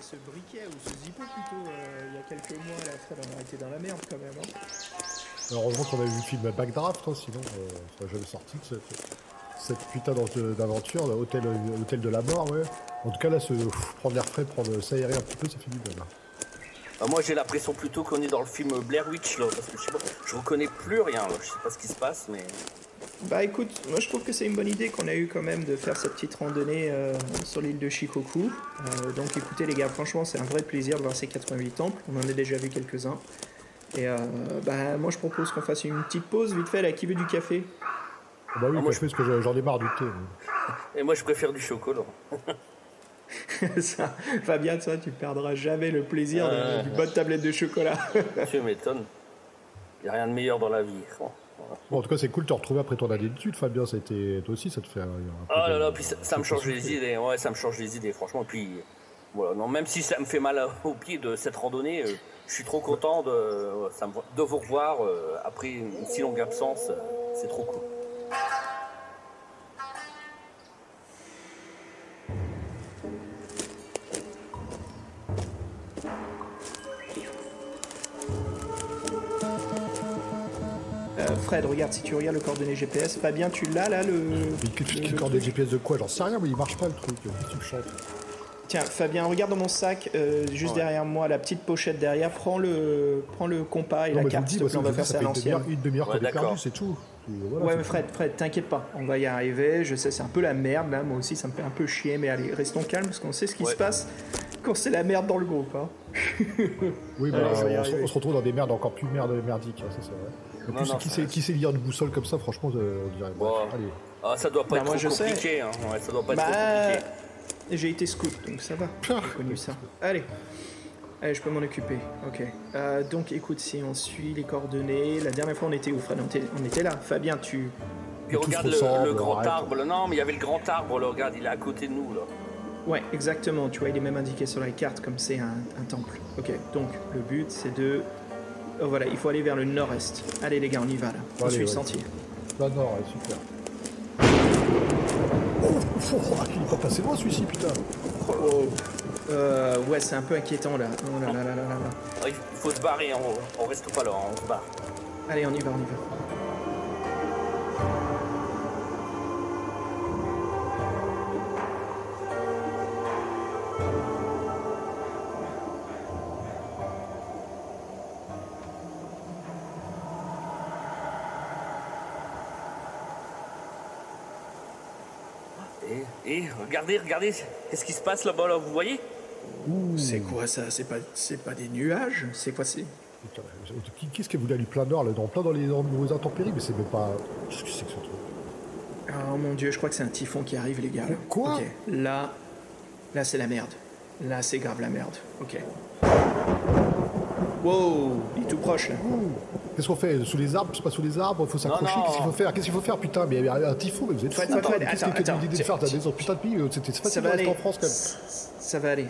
ce briquet, ou ce zippo plutôt, il y a quelques mois, là, Fred, on a été dans la merde quand même. Hein. Heureusement qu'on a vu le film Backdraft, hein, sinon ça serait jamais sorti de cette putain d'aventure, hôtel de la mort, ouais. En tout cas, là, prendre l'air frais, s'aérer un petit peu, ça fait du bien, là. Moi, j'ai l'impression plutôt qu'on est dans le film Blair Witch, là, parce que je reconnais plus rien, là. Je sais pas ce qui se passe, mais... Bah écoute, moi je trouve que c'est une bonne idée qu'on a eu quand même de faire cette petite randonnée sur l'île de Shikoku. Donc écoutez les gars, franchement c'est un vrai plaisir de voir ces 88 temples, on en a déjà vu quelques-uns. Et bah moi je propose qu'on fasse une petite pause vite fait là, qui veut du café? Bah oui, moi je fais parce que j'en ai marre du thé. Et moi je d'une chocolat. Ça, Fabien, toi tu perdras jamais le plaisir d'une bonne tablette de chocolat. Tu m'étonnes, il n'y a rien de meilleur dans la vie. Bon, en tout cas, c'est cool de te retrouver après ton année d'études, Fabien. Ça a été... Toi aussi, ça te fait un peu là là, puis ça me change les idées. Ouais, ça me change les idées, franchement. Et puis, voilà, non, même si ça me fait mal au pied de cette randonnée, je suis trop content de vous revoir après une si longue absence. C'est trop cool. Fred, regarde, si tu regardes le coordonnées GPS, Fabien, tu l'as là le coordonnées GPS de quoi? J'en sais rien, mais il marche pas le truc. Qu'est-ce que tu me chantes? Tiens, Fabien, regarde dans mon sac, juste derrière moi, la petite pochette derrière. Prends le compas et la carte, s'il te plaît, on va faire ça à l'ancienne. Une demi-heure qu'on est perdu, c'est tout. Voilà, ouais, mais Fred, t'inquiète pas, on va y arriver. Je sais, c'est un peu la merde là, moi aussi, ça me fait un peu chier, mais allez, restons calmes parce qu'on sait ce qui se passe quand c'est la merde dans le groupe. Hein. Oui, bah, on se retrouve dans des merdes encore plus merdiques, ça c'est vrai. En plus, qui sait lire une boussole comme ça, franchement, on dirait. Bon. Allez. Ah, ça doit pas être trop compliqué. Hein. Ouais, ça doit pas être trop compliqué. J'ai été scout, donc ça va. J'ai connu ça. Allez, je peux m'en occuper. Ok. Donc, écoute, si on suit les coordonnées, la dernière fois on était où, Fred? On était là. Fabien, tu. Puis regarde le grand arbre. Non, mais il y avait le grand arbre. Là, regarde, il est à côté de nous là. Ouais, exactement. Tu vois, il est même indiqué sur la carte comme c'est un temple. Ok. Donc, le but, c'est de. Oh, voilà, il faut aller vers le nord-est. Allez les gars, on y va là. On suit le sentier. Là, nord, super. Il est pas passé loin celui-ci, putain. Ouais, c'est un peu inquiétant là. Oh là là là là là. Il faut se barrer, on reste pas là, on se barre. Allez, on y va. Et regardez, qu'est-ce qui se passe là-bas, là, vous voyez? C'est quoi ça? C'est pas des nuages? C'est quoi c'est? Qu'est-ce que vous voulez aller plein nord, là, dans les intempéries? Mais c'est même pas... Qu'est-ce que c'est que ce truc? Oh mon dieu, je crois que c'est un typhon qui arrive, les gars. Là. Quoi? Ok, là c'est la merde. Là c'est grave la merde. Ok. Wow, il est tout proche là. Qu'est-ce qu'on fait? Sous les arbres? C'est pas sous les arbres? Faut s'accrocher? Qu'est-ce qu'il faut faire? Putain, mais un typhon, mais vous êtes fous. Qu'est-ce que tu as l'idée de faire? T'as des putain de pays, c'était facile de rester en France quand même.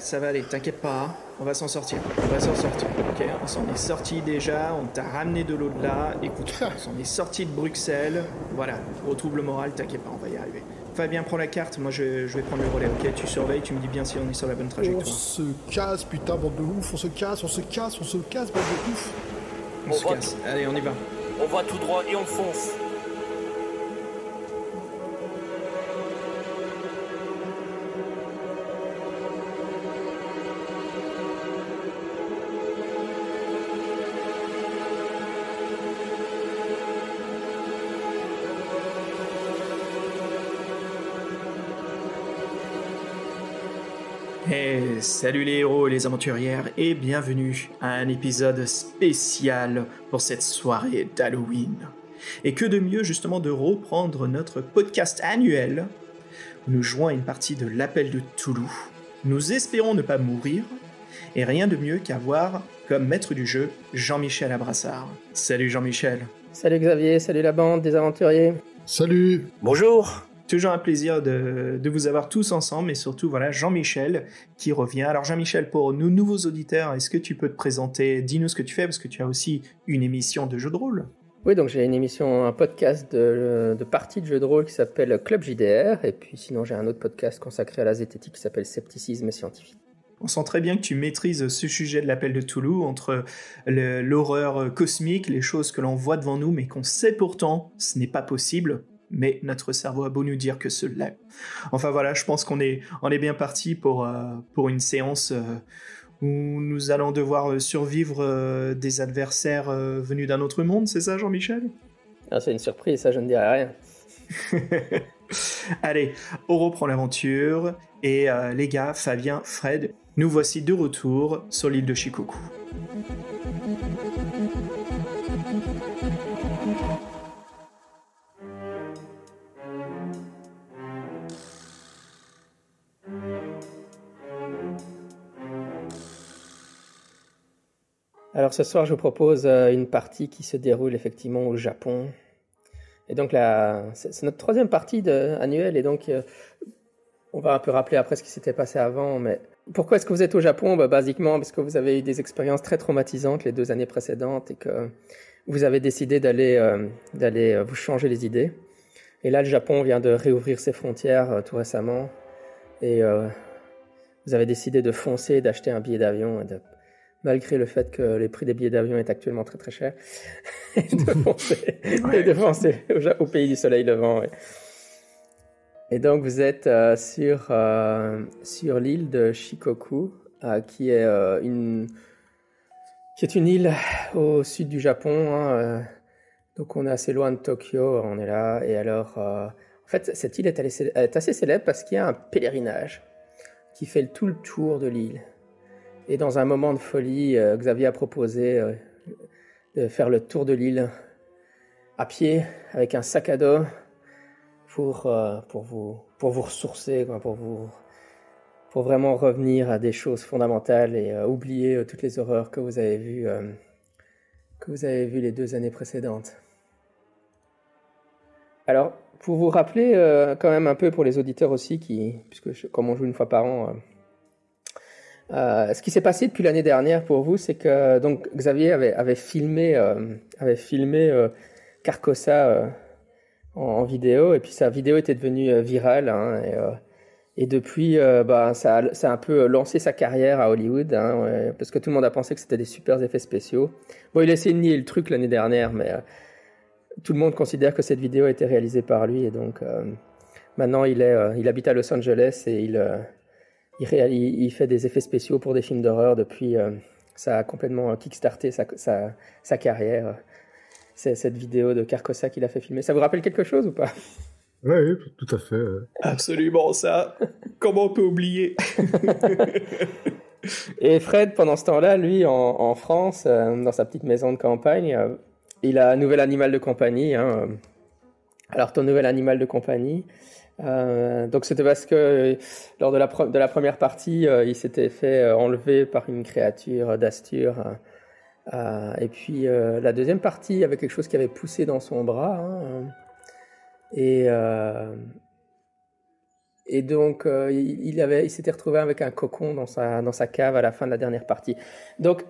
Ça va aller, t'inquiète pas, hein. On va s'en sortir. Ok, on s'en est sorti déjà, on t'a ramené de l'au-delà. Écoute, on s'en est sorti de Bruxelles. Voilà, retrouve le moral, t'inquiète pas, on va y arriver. Fabien, prends la carte, moi je vais prendre le relais, ok? Tu surveilles, tu me dis bien si on est sur la bonne trajectoire. On se casse, putain, bande de ouf, on se casse, bande de ouf. On se casse, allez, on y va. On va tout droit et on fonce. Hey, salut les héros et les aventurières et bienvenue à un épisode spécial pour cette soirée d'Halloween. Et que de mieux justement de reprendre notre podcast annuel où nous jouons à une partie de l'Appel de Toulouse. Nous espérons ne pas mourir et rien de mieux qu'avoir comme maître du jeu Jean-Michel Abrassard. Salut Jean-Michel. Salut Xavier, salut la bande des aventuriers. Salut. Bonjour. Toujours un plaisir de vous avoir tous ensemble, et surtout, voilà, Jean-Michel qui revient. Alors Jean-Michel, pour nos nouveaux auditeurs, est-ce que tu peux te présenter? Dis-nous ce que tu fais, parce que tu as aussi une émission de jeux de rôle. Oui, donc j'ai une émission, un podcast de parties de jeux de rôle qui s'appelle Club JDR, et puis sinon j'ai un autre podcast consacré à la zététique qui s'appelle Scepticisme scientifique. On sent très bien que tu maîtrises ce sujet de l'appel de Cthulhu, entre l'horreur cosmique, les choses que l'on voit devant nous, mais qu'on sait pourtant, ce n'est pas possible. Mais notre cerveau a beau nous dire que ce l'est. Enfin voilà, je pense qu'on est bien parti pour une séance où nous allons devoir survivre des adversaires venus d'un autre monde, c'est ça Jean-Michel ? Ah, c'est une surprise, ça je ne dirai rien. Allez, on reprend l'aventure, et les gars, Fabien, Fred, nous voici de retour sur l'île de Shikoku. Alors ce soir, je vous propose une partie qui se déroule effectivement au Japon. Et donc c'est notre troisième partie annuelle, et donc on va un peu rappeler après ce qui s'était passé avant. Mais pourquoi est-ce que vous êtes au Japon ? Basiquement parce que vous avez eu des expériences très traumatisantes les 2 années précédentes et que vous avez décidé d'aller vous changer les idées. Et là, le Japon vient de réouvrir ses frontières tout récemment, et vous avez décidé de foncer, d'acheter un billet d'avion, et malgré le fait que les prix des billets d'avion est actuellement très très cher, et de foncer au pays du soleil levant. Et donc vous êtes sur l'île de Shikoku, qui est une île au sud du Japon. Donc on est assez loin de Tokyo, on est là. Et alors, en fait, cette île est assez célèbre parce qu'il y a un pèlerinage qui fait tout le tour de l'île. Et dans un moment de folie, Xavier a proposé de faire le tour de l'île à pied, avec un sac à dos, pour vous ressourcer, quoi, pour vraiment revenir à des choses fondamentales et oublier toutes les horreurs que vous avez vues les 2 années précédentes. Alors, pour vous rappeler quand même un peu pour les auditeurs aussi, puisque comme on joue une fois par an, ce qui s'est passé depuis l'année dernière pour vous, c'est que donc Xavier avait filmé Carcosa en vidéo, et puis sa vidéo était devenue virale, hein, et depuis ça a un peu lancé sa carrière à Hollywood, hein, ouais, parce que tout le monde a pensé que c'était des super effets spéciaux. Bon, il a essayé de nier le truc l'année dernière, mais tout le monde considère que cette vidéo a été réalisée par lui, et donc maintenant il habite à Los Angeles, et il fait des effets spéciaux pour des films d'horreur depuis. Ça a complètement kickstarté sa carrière. C'est cette vidéo de Carcosa qu'il a fait filmer. Ça vous rappelle quelque chose ou pas ? Oui, tout à fait. Absolument, ça. Comment on peut oublier ? Et Fred, pendant ce temps-là, lui, en France, dans sa petite maison de campagne, il a un nouvel animal de compagnie. Hein. Alors, ton nouvel animal de compagnie... donc c'était parce que lors de la première partie, il s'était fait enlever par une créature d'Astur, et puis la deuxième partie, il y avait quelque chose qui avait poussé dans son bras, hein, et donc il s'était retrouvé avec un cocon dans sa cave à la fin de la dernière partie. Donc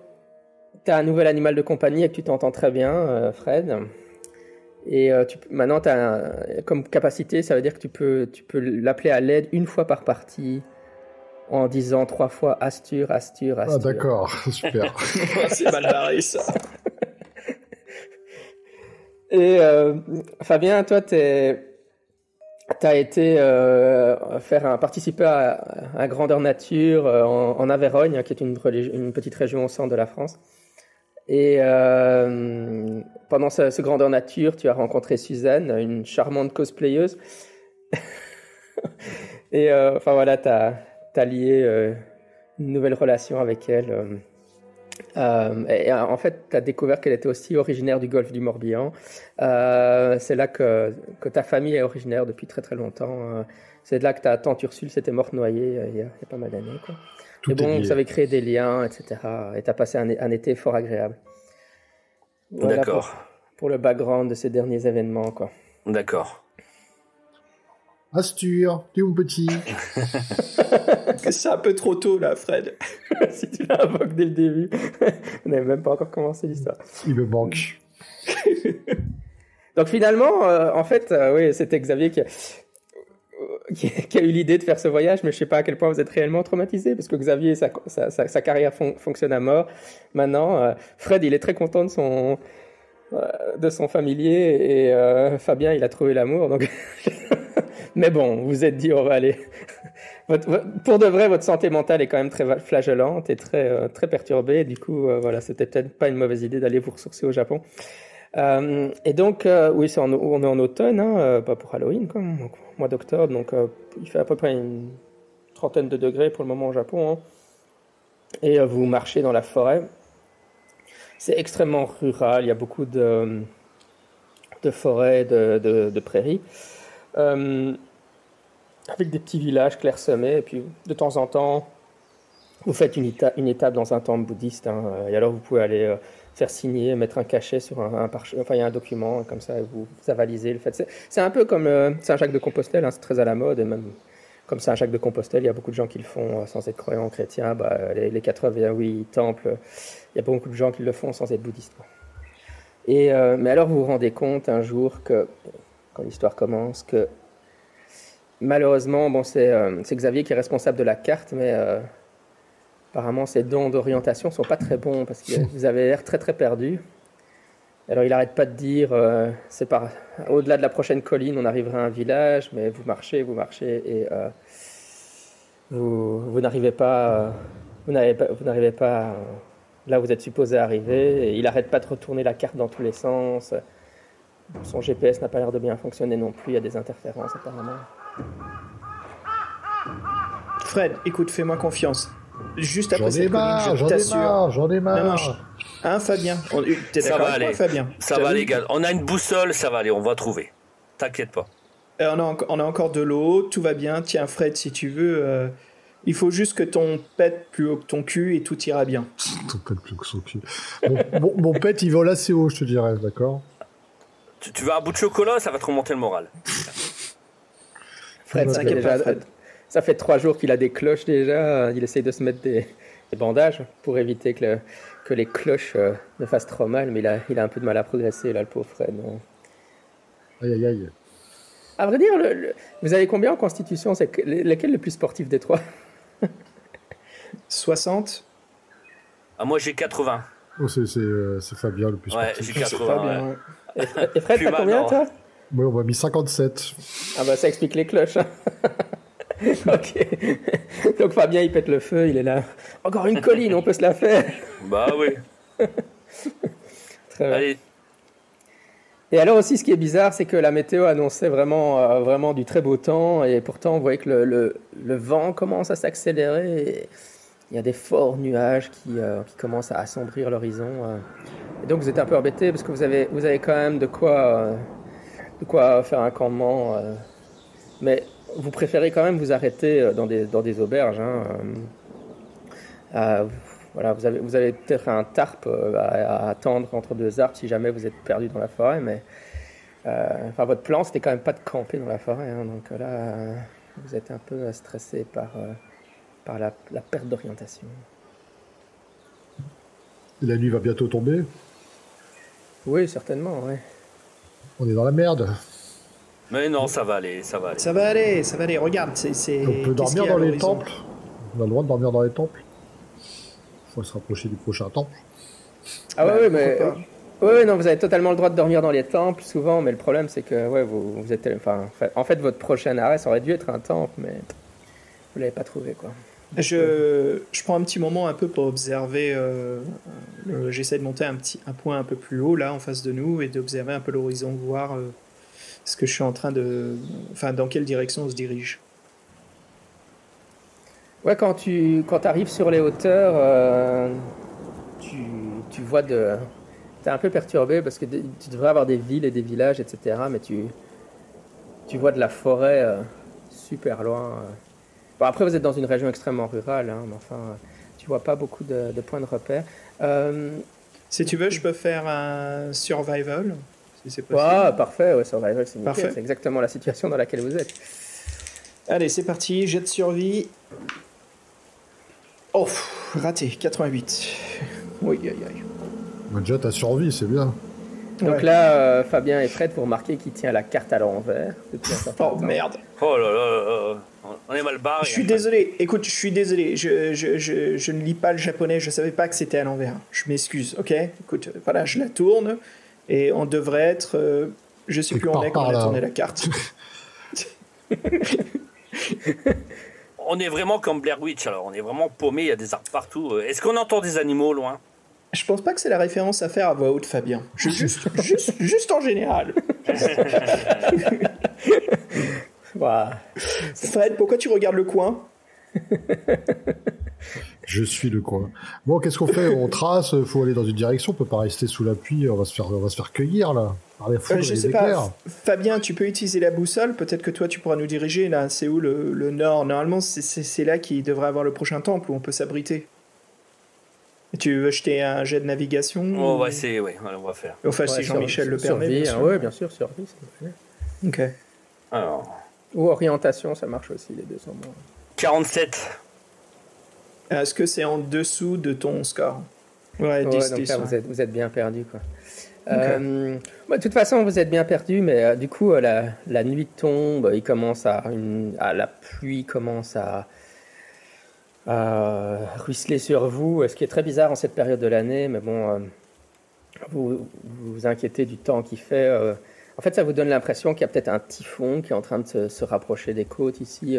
tu as un nouvel animal de compagnie et que tu t'entends très bien, Fred. Et maintenant, comme capacité, ça veut dire que tu peux l'appeler à l'aide une fois par partie, en disant 3 fois Astur, Astur, Astur. Ah d'accord, super. C'est mal barré, ça. Et Fabien, toi, t'as été participer à Grandeur Nature en Aveyron, qui est une petite région au centre de la France. Et pendant ce Grandeur Nature, tu as rencontré Suzanne, une charmante cosplayeuse. Et enfin voilà, t'as lié une nouvelle relation avec elle. Et en fait, t'as découvert qu'elle était aussi originaire du golfe du Morbihan. C'est là que ta famille est originaire depuis très très longtemps. C'est là que ta tante Ursule s'était morte noyée il y a pas mal d'années, quoi. Et bon, vous avez créé des liens, etc. Et tu as passé un été fort agréable. Voilà. D'accord. Pour le background de ces derniers événements, quoi. D'accord. Astur, t'es où petit ? C'est un peu trop tôt, là, Fred. Si tu l'invoques dès le début. On n'avait même pas encore commencé l'histoire. Il me manque. Donc finalement, en fait, oui, c'était Xavier qui... qui a eu l'idée de faire ce voyage, mais je sais pas à quel point vous êtes réellement traumatisé, parce que Xavier, sa carrière fonctionne à mort. Maintenant, Fred, il est très content de son familier, et Fabien, il a trouvé l'amour. Donc, mais bon, vous vous êtes dit, on va aller. Pour de vrai, votre santé mentale est quand même très flageolante et très très perturbée. Du coup, voilà, c'était peut-être pas une mauvaise idée d'aller vous ressourcer au Japon. Et donc, oui, on est en automne, hein, pas pour Halloween, quoi, donc, mois d'octobre, donc il fait à peu près une 30aine de degrés pour le moment au Japon, hein. Et vous marchez dans la forêt. C'est extrêmement rural, il y a beaucoup de forêts, de prairies, avec des petits villages clairsemés, et puis de temps en temps, vous faites une étape dans un temple bouddhiste, hein, et alors vous pouvez aller faire signer, mettre un cachet sur enfin il y a un document comme ça, et vous avalisez le fait. C'est un peu comme Saint-Jacques-de-Compostelle, hein, c'est très à la mode, et même comme Saint-Jacques-de-Compostelle, il y a beaucoup de gens qui le font sans être croyants chrétiens. Les 88 temples, il y a beaucoup de gens qui le font sans être bouddhistes, quoi. Et mais alors vous vous rendez compte un jour que, quand l'histoire commence, que malheureusement, bon, c'est Xavier qui est responsable de la carte, mais apparemment, ses dons d'orientation sont pas très bons parce que vous avez l'air très très perdu. Alors il arrête pas de dire, au-delà de la prochaine colline, on arrivera à un village, mais vous marchez et vous n'arrivez pas, là où vous êtes supposé arriver. Et il arrête pas de retourner la carte dans tous les sens. Son GPS n'a pas l'air de bien fonctionner non plus. Il y a des interférences apparemment. Fred, écoute, fais-moi confiance. Juste après cette colline, J'en ai marre. Non, hein, Fabien, t'es Ça d'accord va avec moi, aller. Fabien? Ça va, les gars. On a une boussole, ça va aller. On va trouver. T'inquiète pas. On a encore de l'eau, tout va bien. Tiens, Fred, si tu veux, il faut juste que ton pète plus haut que ton cul et tout ira bien. Ton pète plus haut que son cul. Mon pète, il vole assez haut, je te dirais, d'accord? Tu veux un bout de chocolat, ça va te remonter le moral. Fred, ça fait 3 jours qu'il a des cloches déjà. Il essaye de se mettre des bandages pour éviter que les cloches ne fassent trop mal, mais il a un peu de mal à progresser, là, le pauvre Fred. Aïe, aïe, aïe. À vrai dire, vous avez combien en constitution? C'est lequel le plus sportif des trois? 60. Ah, moi, j'ai 80. Oh, c'est Fabien le plus sportif. Ouais, j'ai 80. Ouais. Et Fred, t'as combien, toi? Oui, on m'a mis 57. Ah bah ça explique les cloches. Ok. Donc Fabien, il pète le feu, il est là. Encore une colline, on peut se la faire. Bah oui. Très bien. Allez. Et alors aussi, ce qui est bizarre, c'est que la météo annonçait vraiment du très beau temps, et pourtant, vous voyez que le vent commence à s'accélérer. Et il y a des forts nuages qui commencent à assombrir l'horizon. Et donc, vous êtes un peu embêté parce que vous avez quand même de quoi faire un campement. Mais vous préférez quand même vous arrêter dans des auberges, hein. Voilà, vous avez peut-être un tarp à attendre entre 2 arbres si jamais vous êtes perdu dans la forêt, mais votre plan, c'était quand même pas de camper dans la forêt, hein, donc là, vous êtes un peu stressé par la perte d'orientation. Et la nuit va bientôt tomber. Oui, certainement, oui. On est dans la merde. Mais non, ça va aller, ça va aller. Ça va aller, regarde, c'est... On peut dormir dans les temples. On a le droit de dormir dans les temples. Faut se rapprocher du prochain temple. Ah ouais, mais... Oui, non, vous avez totalement le droit de dormir dans les temples, souvent, mais le problème, c'est que vous êtes... en fait, votre prochain arrêt, ça aurait dû être un temple, mais vous l'avez pas trouvé, quoi. Je prends un petit moment un peu pour observer. J'essaie de monter un point un peu plus haut, là, en face de nous, et d'observer un peu l'horizon, voir ce que je suis en train de... Enfin, dans quelle direction on se dirige. Ouais, quand tu arrives sur les hauteurs, tu vois de... T'es un peu perturbé parce que tu devrais avoir des villes et des villages, etc. Mais tu vois de la forêt super loin. Bon, après, vous êtes dans une région extrêmement rurale, hein, mais enfin, tu vois pas beaucoup de points de repère. Si tu veux, je peux faire un survival, si c'est possible. Ah, parfait, ouais, survival, c'est nickel. Parfait. C'est exactement la situation dans laquelle vous êtes. Allez, c'est parti, jet de survie. Oh, raté, 88. Oui, aïe, aïe. Bah, déjà, t'as survie, c'est bien. Donc là, Fabien est prêt pour remarquer qu'il tient la carte à l'envers. Oh merde. Oh là là, on est mal barré. Je suis désolé, écoute, je suis désolé, je ne lis pas le japonais, je savais pas que c'était à l'envers. Je m'excuse, ok? Écoute, voilà, je la tourne et on devrait être... je sais plus où on est quand on a tourné la carte. On est vraiment comme Blair Witch, alors on est vraiment paumé, il y a des arbres partout. Est-ce qu'on entend des animaux loin? Je pense pas que c'est la référence à faire à voix haute, Fabien. Juste en général. Wow. Fred, pourquoi tu regardes le coin? Je suis le coin. Bon, qu'est-ce qu'on fait? On trace, faut aller dans une direction, on peut pas rester sous la pluie, on va se faire cueillir là. Par les foudres, Je les sais éclairs. pas, Fabien, tu peux utiliser la boussole, peut-être que toi tu pourras nous diriger là, c'est où le nord? Normalement c'est là qu'il devrait avoir le prochain temple où on peut s'abriter. Tu veux jeter un jet de navigation? On va essayer, oui, on va faire. Enfin, si Jean-Michel le permet, bien sûr. Oui, bien sûr, survie, ça me fait. Ok. Alors, Ou orientation, ça marche aussi, les deux sont bons. 47. Est-ce que c'est en dessous de ton score? Ouais, 10, donc 10. là, Ouais. vous êtes bien perdu, quoi. Ok. De toute façon, vous êtes bien perdu, mais du coup, la nuit tombe, il commence la pluie commence à ruisseler sur vous, ce qui est très bizarre en cette période de l'année, mais bon, vous vous inquiétez du temps qu'il fait. En fait, ça vous donne l'impression qu'il y a peut-être un typhon qui est en train de se rapprocher des côtes ici.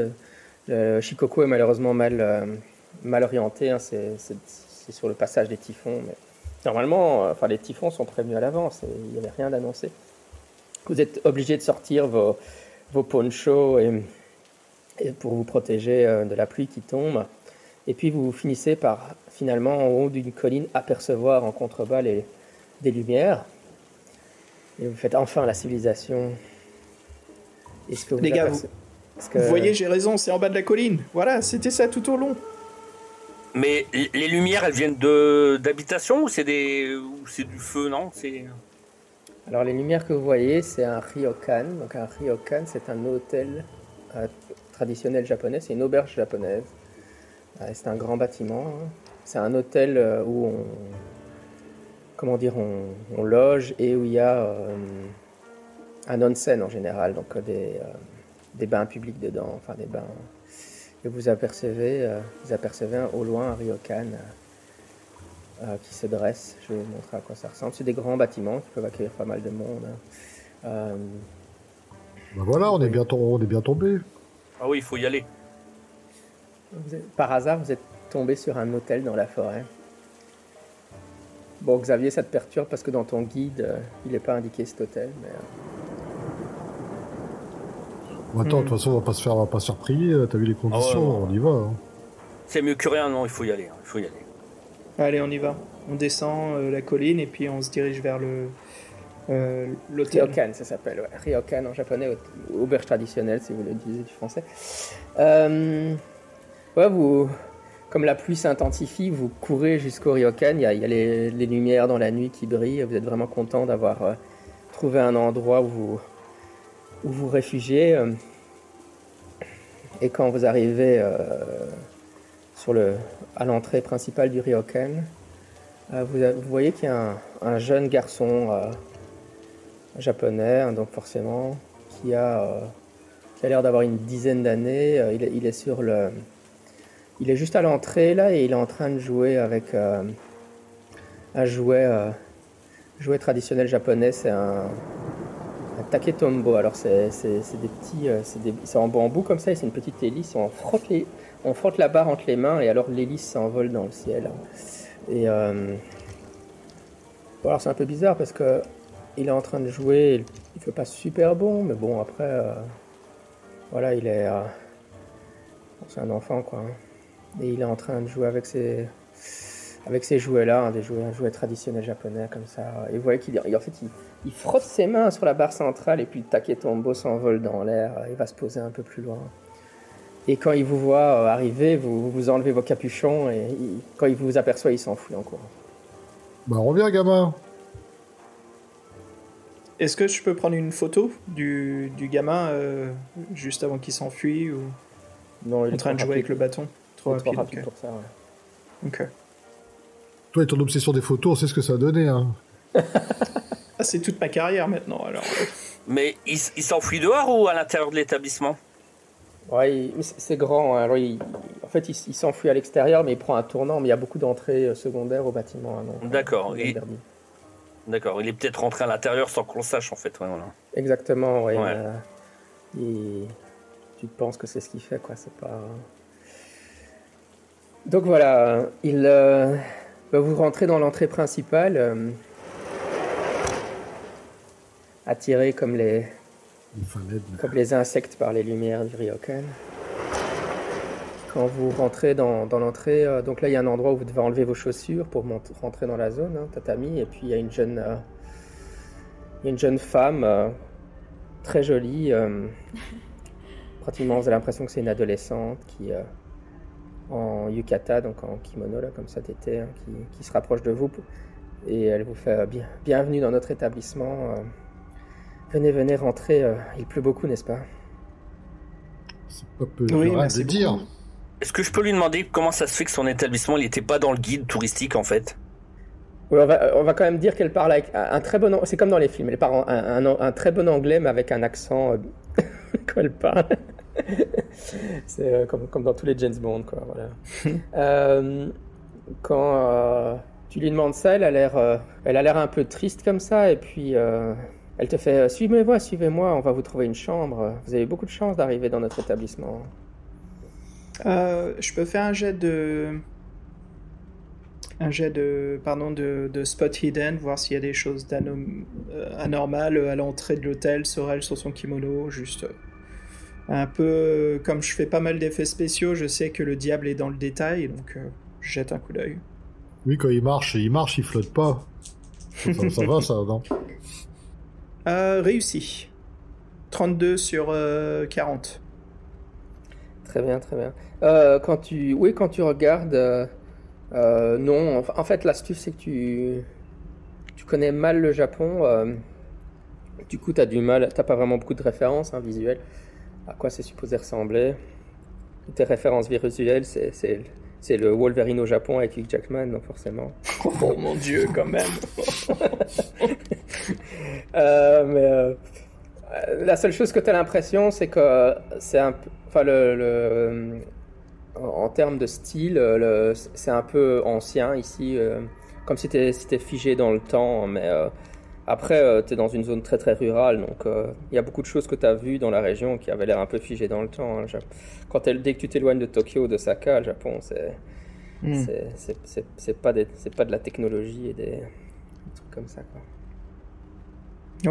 Le Shikoku est malheureusement mal orienté, hein, c'est sur le passage des typhons, mais normalement, les typhons sont prévenus à l'avance, il n'y avait rien d'annoncé. Vous êtes obligé de sortir vos ponchos et pour vous protéger de la pluie qui tombe. Et puis vous finissez par, finalement, en haut d'une colline, apercevoir en contrebas des lumières. Et vous faites enfin la civilisation. Est-ce que Les gars, vous voyez, j'ai raison, c'est en bas de la colline. Voilà, c'était ça tout au long. Mais les lumières, elles viennent d'habitation ou c'est du feu, non? Alors les lumières que vous voyez, c'est un ryokan. Donc un ryokan, c'est un hôtel traditionnel japonais, c'est une auberge japonaise. C'est un grand bâtiment. Hein. C'est un hôtel où on loge et où il y a un onsen en général, donc des bains publics dedans, enfin des bains. Et vous apercevez au loin un ryokan qui se dresse. Je vais vous montrer à quoi ça ressemble. C'est des grands bâtiments qui peuvent accueillir pas mal de monde. Ben voilà, on est bien tombé. Ah oui, il faut y aller. Par hasard, vous êtes tombé sur un hôtel dans la forêt. Bon, Xavier, ça te perturbe parce que dans ton guide, il n'est pas indiqué cet hôtel. Mais... Bon, attends, de toute façon, on va pas se faire prier. T'as vu les conditions, on y va. Hein. C'est mieux que rien, non, il faut y aller. Allez, on y va. On descend la colline et puis on se dirige vers l'hôtel. Ryokan, ça s'appelle. Ouais. Ryokan en japonais, auberge traditionnelle, si vous le disiez du français. Comme la pluie s'intensifie, vous courez jusqu'au ryokan. Il y a les lumières dans la nuit qui brillent. Vous êtes vraiment content d'avoir trouvé un endroit où vous réfugiez. Et quand vous arrivez à l'entrée principale du ryokan, vous voyez qu'il y a un jeune garçon japonais, donc forcément, qui a l'air d'avoir une dizaine d'années. Il est juste à l'entrée là et il est en train de jouer avec un jouet traditionnel japonais. C'est un taketombo. Alors c'est des petits, c'est en bambou comme ça et c'est une petite hélice. On frotte la barre entre les mains et alors l'hélice s'envole dans le ciel. Et alors c'est un peu bizarre parce que il est en train de jouer. Il fait pas super bon, mais bon après, voilà, il est, c'est un enfant quoi. Et il est en train de jouer avec ces jouets-là, hein, un jouet traditionnel japonais comme ça. Et vous voyez il frotte ses mains sur la barre centrale et puis le taketombo s'envole dans l'air. Il va se poser un peu plus loin. Et quand il vous voit arriver, vous enlevez vos capuchons et quand il vous aperçoit, il s'enfuit en courant. Bah reviens gamin. Est-ce que je peux prendre une photo du gamin juste avant qu'il s'enfuit ou Non, il est en train de jouer avec le bâton? Trop rapide pour ça, ouais. Ok. Toi et ton obsession des photos, on sait ce que ça a donné. Hein. Ah, c'est toute ma carrière maintenant, alors. Mais il s'enfuit dehors ou à l'intérieur de l'établissement? Ouais, c'est grand. Hein. Alors, en fait, il s'enfuit à l'extérieur, mais il prend un tournant. Mais il y a beaucoup d'entrées secondaires au bâtiment. Hein, donc, D'accord. D'accord. Il est peut-être rentré à l'intérieur sans qu'on le sache, en fait. Ouais, voilà. Exactement, ouais. Ouais. Tu penses que c'est ce qu'il fait, quoi. C'est pas. Donc voilà, vous rentrez dans l'entrée principale, attiré comme les insectes par les lumières du ryokan. Quand vous rentrez dans l'entrée, donc là il y a un endroit où vous devez enlever vos chaussures pour rentrer dans la zone, hein, tatami, et puis il y a une jeune femme très jolie, pratiquement vous avez l'impression que c'est une adolescente qui en yukata, donc en kimono là, comme ça d'été, hein, qui se rapproche de vous et elle vous fait bienvenue dans notre établissement. Venez rentrer, il pleut beaucoup, n'est-ce pas? C'est pas peu Oui, de dire. beaucoup. Est-ce que je peux lui demander comment ça se fait que son établissement n'était pas dans le guide touristique en fait? Oui, on va quand même dire qu'elle parle avec un très bon... C'est comme dans les films, elle parle un très bon anglais, mais avec un accent quand elle parle. C'est comme dans tous les James Bond, quoi. Voilà. Quand tu lui demandes ça, elle a l'air un peu triste comme ça, et puis elle te fait suivez-moi, on va vous trouver une chambre. Vous avez beaucoup de chance d'arriver dans notre établissement. Je peux faire un jet de spot hidden, voir s'il y a des choses anormales à l'entrée de l'hôtel sur elle, sur son kimono, juste un peu comme je fais pas mal d'effets spéciaux, je sais que le diable est dans le détail, donc je jette un coup d'œil. Oui, quand il marche, il flotte pas. Ça va, ça, non? Réussi. 32 sur 40. Très bien. Quand tu regardes, non. En fait, l'astuce c'est que tu connais mal le Japon. Du coup, t'as pas vraiment beaucoup de références visuelles. À quoi c'est supposé ressembler? Tes références visuelles, c'est le Wolverine au Japon avec Hugh Jackman, donc forcément. Oh mon Dieu, quand même. La seule chose que tu as l'impression, c'est que c'est un peu, enfin en termes de style, c'est un peu ancien ici, comme si t'étais figé dans le temps, mais après tu es dans une zone très très rurale, donc il y a beaucoup de choses que tu as vues dans la région qui avaient l'air un peu figées dans le temps. Hein. Dès que tu t'éloignes de Tokyo, d'Osaka, le Japon, c'est pas de la technologie et des trucs comme ça, quoi.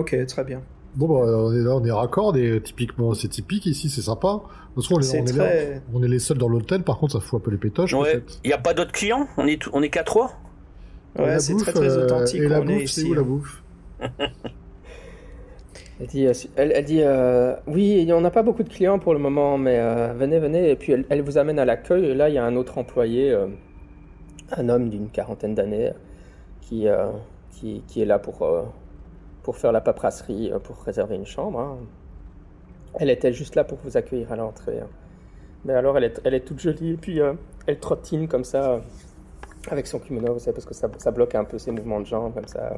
Ok, très bien. Bon, bah, on est raccord, et typiquement, c'est typique ici, c'est sympa. Parce qu'on on est les seuls dans l'hôtel, par contre, ça fout un peu les pétoches. Ouais, il n'y a pas d'autres clients? On est qu'à 3? Ouais, c'est très très authentique. Et la on est bouffe, ici, c'est où la bouffe? Elle dit oui, on n'a pas beaucoup de clients pour le moment, mais venez. Et puis elle vous amène à l'accueil. Et là, il y a un autre employé, un homme d'une quarantaine d'années, qui est là pour faire la paperasserie, pour réserver une chambre. Hein. Elle était juste là pour vous accueillir à l'entrée. Hein. Mais alors, elle est toute jolie, et puis elle trottine comme ça, avec son kimono, vous savez, parce que ça bloque un peu ses mouvements de jambes, comme ça.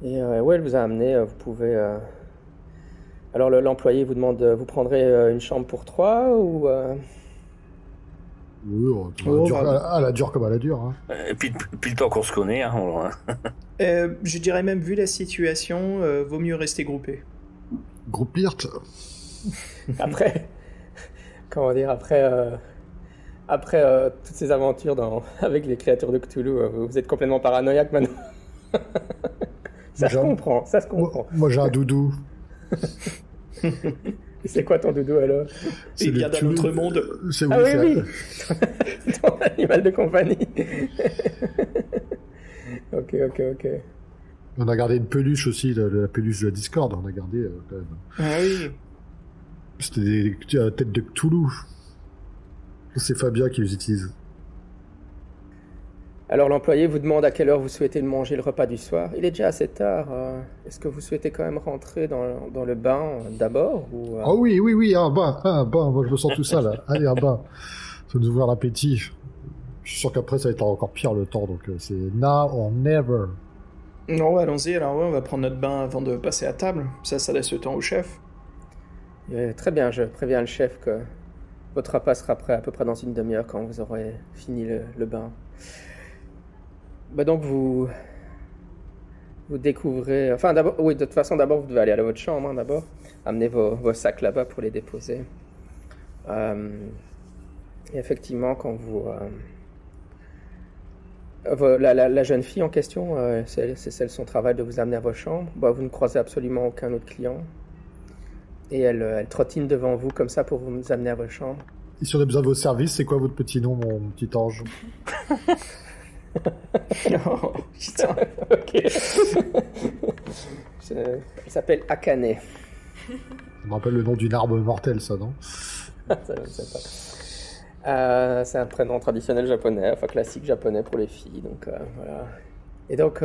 Et ouais, elle vous a amené, vous pouvez... Alors, l'employé vous demande, vous prendrez une chambre pour 3, ou... Oui, elle a dure comme elle a dure. Hein. Et puis le temps qu'on se connaît, hein, je dirais même, vu la situation, vaut mieux rester groupé. Groupirt. Après, comment dire, après toutes ces aventures avec les créatures de Cthulhu, vous êtes complètement paranoïaque maintenant. Ça se comprend. Moi, j'ai un doudou. Et c'est quoi ton doudou alors? Il vient d'un autre monde. Oui. Ton animal de compagnie. Ok. On a gardé une peluche aussi, la peluche de la Discord, on a gardé quand même. Ah oui. C'était des têtes de Cthulhu. C'est Fabien qui les utilise. Alors l'employé vous demande à quelle heure vous souhaitez manger le repas du soir. Il est déjà assez tard. Est-ce que vous souhaitez quand même rentrer dans le bain d'abord ou, Oh oui, un bain. Moi je me sens tout ça là. Allez, un bain. Ça va nous ouvrir l'appétit. Je suis sûr qu'après ça va être encore pire le temps, donc c'est now or never. Non, allons-y, alors ouais, on va prendre notre bain avant de passer à table. Ça laisse le temps au chef. Très bien, je préviens le chef que votre repas sera prêt à peu près dans une demi-heure quand vous aurez fini le bain. Donc vous découvrez... Enfin, d'abord, oui, de toute façon, d'abord, vous devez aller à votre chambre, hein, d'abord. Amenez vos sacs là-bas pour les déposer. Et effectivement, quand vous... la jeune fille en question, c'est son travail de vous amener à vos chambres. Vous ne croisez absolument aucun autre client. Et elle trottine devant vous comme ça pour vous amener à vos chambres. Et si on a besoin de vos services, c'est quoi votre petit nom, mon petit ange? Oh, putain. Ok. Elle s'appelle Akane. Ça me rappelle le nom d'une arbre mortelle, ça, non? Ça, je ne sais pas. C'est un prénom traditionnel japonais, enfin classique japonais pour les filles. Donc voilà. Et donc,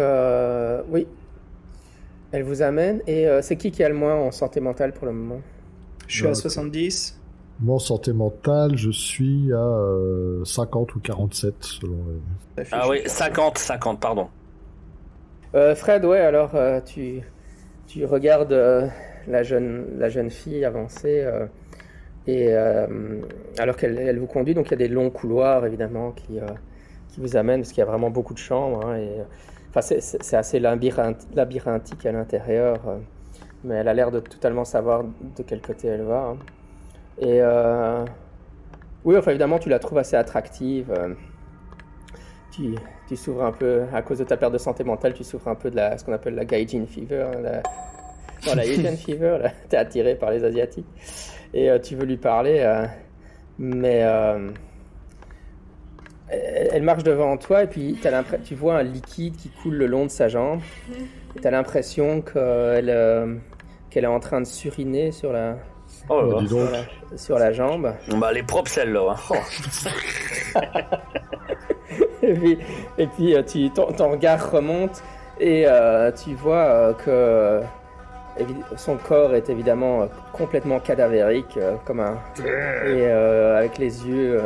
oui. Elle vous amène. Et c'est qui a le moins en santé mentale pour le moment? Je suis à 70. Moi, en santé mentale, je suis à 50 ou 47, selon... Ah oui, 50, pardon. Fred, ouais, alors tu regardes la jeune fille avancer et alors qu'elle vous conduit, donc il y a des longs couloirs évidemment qui vous amènent parce qu'il y a vraiment beaucoup de chambres, hein, et c'est assez labyrinthique à l'intérieur, mais elle a l'air de totalement savoir de quel côté elle va, hein. Et oui, enfin évidemment tu la trouves assez attractive. Tu souffres un peu, à cause de ta perte de santé mentale, tu souffres un peu de ce qu'on appelle la Gaijin Fever, hein, la Asian Fever, là. T'es attiré par les Asiatiques. Et tu veux lui parler, mais elle marche devant toi et puis tu vois un liquide qui coule le long de sa jambe. Et t'as l'impression qu'elle est en train de suriner sur la... Oh là là. Sur la jambe. Elle est propre celle-là. Hein. et puis ton regard remonte et tu vois que son corps est évidemment complètement cadavérique, et avec les yeux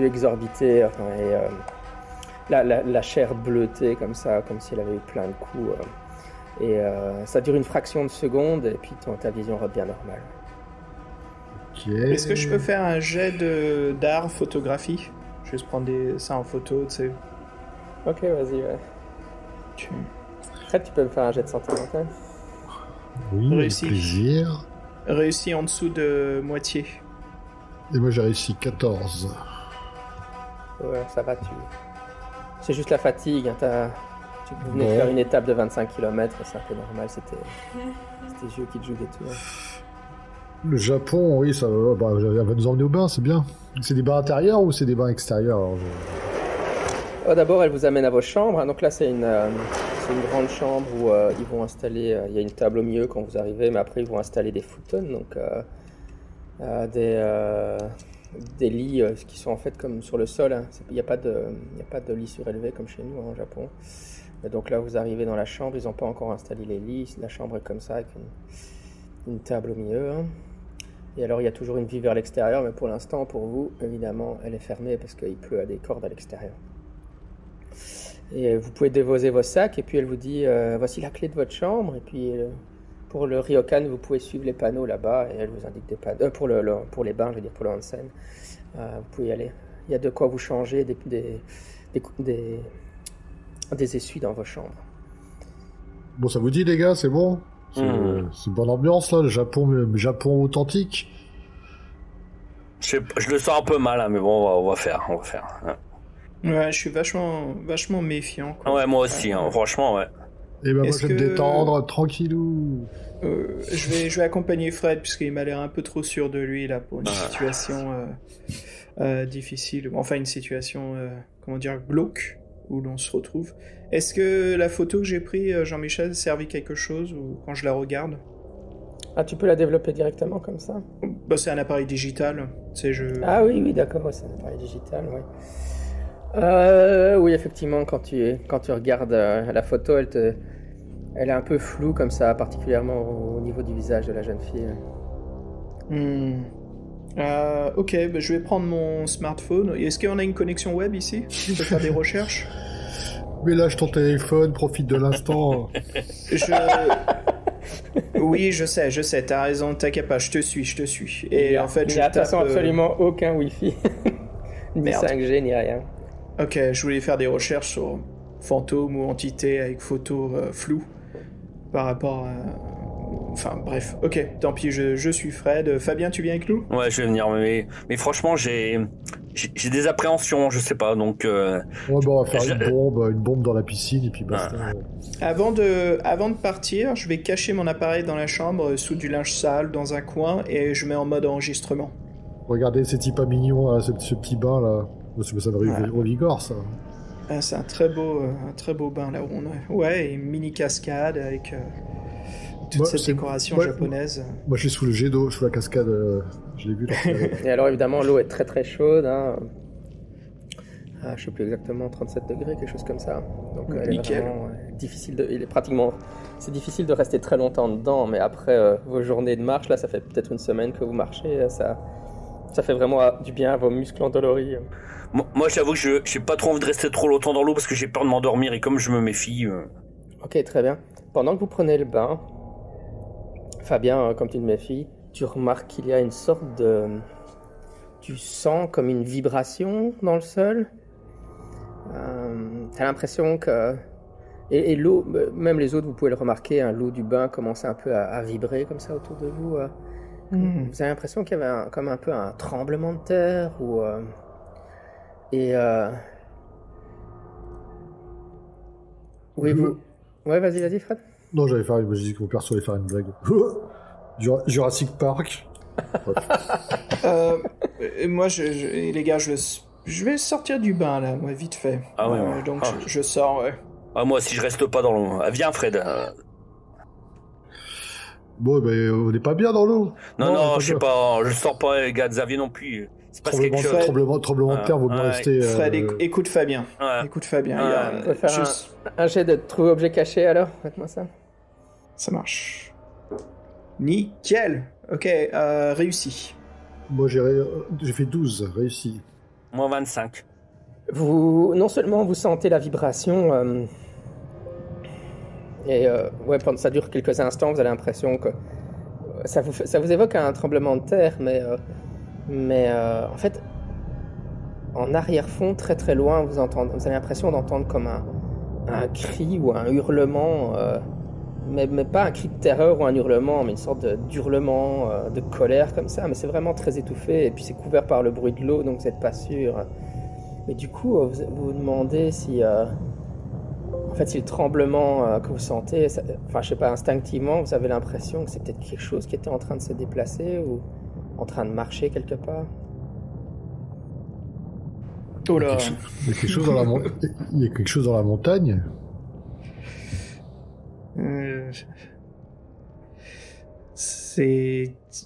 exorbités, et la chair bleutée comme ça, comme si elle avait eu plein de coups. Et ça dure une fraction de seconde et puis ta vision redevient normale. Okay. Est-ce que je peux faire un jet d'art photographie? Juste prendre ça en photo, tu sais. Ok, vas-y, ouais. Fred, tu peux me faire un jet de santé mentale? Oui, Réussi. avec plaisir. Réussi en dessous de moitié. Et moi j'ai réussi 14. Ouais, ça va, c'est juste la fatigue, hein, tu venais de faire une étape de 25 km, c'est un peu normal, c'était les yeux qui te jouent des tours. Le Japon, oui, ça va nous emmener au bain, c'est bien. C'est des bains intérieurs ou c'est des bains extérieurs alors, D'abord, elle vous amène à vos chambres. Donc là, c'est une grande chambre où ils vont installer... Il y a une table au milieu quand vous arrivez, mais après, ils vont installer des futons, donc des lits qui sont en fait comme sur le sol. Hein. Il n'y a pas de lit surélevé comme chez nous, hein, au Japon. Et donc là, vous arrivez dans la chambre, ils n'ont pas encore installé les lits. La chambre est comme ça, avec une table au milieu, hein. Et alors il y a toujours une vue vers l'extérieur, mais pour l'instant, pour vous, évidemment, elle est fermée parce qu'il pleut à des cordes à l'extérieur. Et vous pouvez déposer vos sacs, et puis elle vous dit voici la clé de votre chambre, et puis pour le ryokan, vous pouvez suivre les panneaux là-bas, et elle vous indique des panneaux. Pour les bains, je veux dire, pour le onsen, vous pouvez y aller. Il y a de quoi vous changer, des essuies dans vos chambres. Bon, ça vous dit, les gars, c'est bon? C'est une bonne ambiance, là, le Japon authentique. Je le sens un peu mal, hein, mais bon, on va faire. Hein. Ouais, je suis vachement méfiant, quoi. Ouais, moi aussi, hein, franchement, ouais. Et moi, je vais me détendre, tranquillou. Je vais accompagner Fred, puisqu'il m'a l'air un peu trop sûr de lui, là, pour une situation difficile. Enfin, une situation, glauque, où l'on se retrouve. Est-ce que la photo que j'ai prise, Jean-Michel, servi quelque chose, ou quand je la regarde? Ah, tu peux la développer directement comme ça? C'est un appareil digital, tu sais, Ah oui, d'accord, c'est un appareil digital, ouais. Oui, effectivement, quand tu regardes la photo, elle est un peu floue comme ça, particulièrement au niveau du visage de la jeune fille. Ok, je vais prendre mon smartphone. Est-ce qu'on a une connexion web ici? Je peux faire des recherches? Mais lâche ton téléphone, profite de l'instant. Oui, je sais, t'as raison, t'inquiète pas, je te suis. Et en fait, il n'y a de toute façon absolument aucun Wi-Fi. Ni Merde. 5G, ni rien. Ok, je voulais faire des recherches sur fantômes ou entités avec photos floues par rapport à... Enfin, bref. Ok, tant pis, je suis Fred. Fabien, tu viens avec nous ? Ouais, je vais venir, mais franchement, j'ai des appréhensions, je sais pas, donc... Ouais, bon, on va faire une bombe dans la piscine, et puis basta. Avant de partir, je vais cacher mon appareil dans la chambre, sous du linge sale, dans un coin, et je mets en mode enregistrement. Regardez, c'est pas mignon, là, ce petit bain, là. Ça me revigore, ça. Ah, c'est un très beau bain, là où on est. Ouais, et une mini cascade avec... toute cette décoration japonaise. Moi, je suis sous le jet d'eau, sous la cascade. Je l'ai vu. Là. Et alors, évidemment, l'eau est très très chaude. Hein. Je sais plus exactement, 37 degrés, quelque chose comme ça. Donc, elle est vraiment difficile c'est difficile de rester très longtemps dedans. Mais après vos journées de marche, là, ça fait peut-être une semaine que vous marchez. Ça fait vraiment du bien à vos muscles endoloris. Moi, j'avoue que j'ai pas trop envie de rester trop longtemps dans l'eau parce que j'ai peur de m'endormir et comme je me méfie. Ok, très bien. Pendant que vous prenez le bain, Fabien, comme tu te méfies, tu remarques qu'il y a une sorte de... Tu sens comme une vibration dans le sol. T'as l'impression que... Et l'eau, même les autres, vous pouvez le remarquer, hein, l'eau du bain commence un peu à vibrer comme ça autour de vous. Vous avez l'impression qu'il y avait comme un peu un tremblement de terre ou... Oui, vous... Ouais, vas-y, Fred. Non, j'ai dit que mon perso allait faire une blague. Jurassic Park. Moi, les gars, je vais sortir du bain, là, moi, vite fait. Ah ouais. Donc, je sors, ouais. Ah, moi, si je reste pas dans l'eau... Viens, Fred. Bon, ben, on n'est pas bien dans l'eau. Non, je sais pas. Je sors pas, les gars. Xavier non plus. C'est pas quelque chose. Tremblement de terre, vaut mieux rester... Fred, écoute Fabien. Ouais. Écoute Fabien. On peut faire un jet de trouver objet caché, alors. Faites-moi ça. Ça marche. Nickel. Ok, réussi. Moi, j'ai fait 12, réussi. Moi, 25. Non seulement vous sentez la vibration, pendant ça dure quelques instants, vous avez l'impression que ça vous évoque un tremblement de terre, mais en fait, en arrière-fond, très très loin, vous avez l'impression d'entendre comme un cri ou un hurlement, mais pas un cri de terreur ou un hurlement, mais une sorte d'hurlement, de colère comme ça, mais c'est vraiment très étouffé, et puis c'est couvert par le bruit de l'eau, donc vous n'êtes pas sûr. Et du coup, vous vous demandez si le tremblement que vous sentez, je sais pas, instinctivement, vous avez l'impression que c'est peut-être quelque chose qui était en train de se déplacer ou en train de marcher quelque part. Oh là. Il y a quelque chose dans la montagne.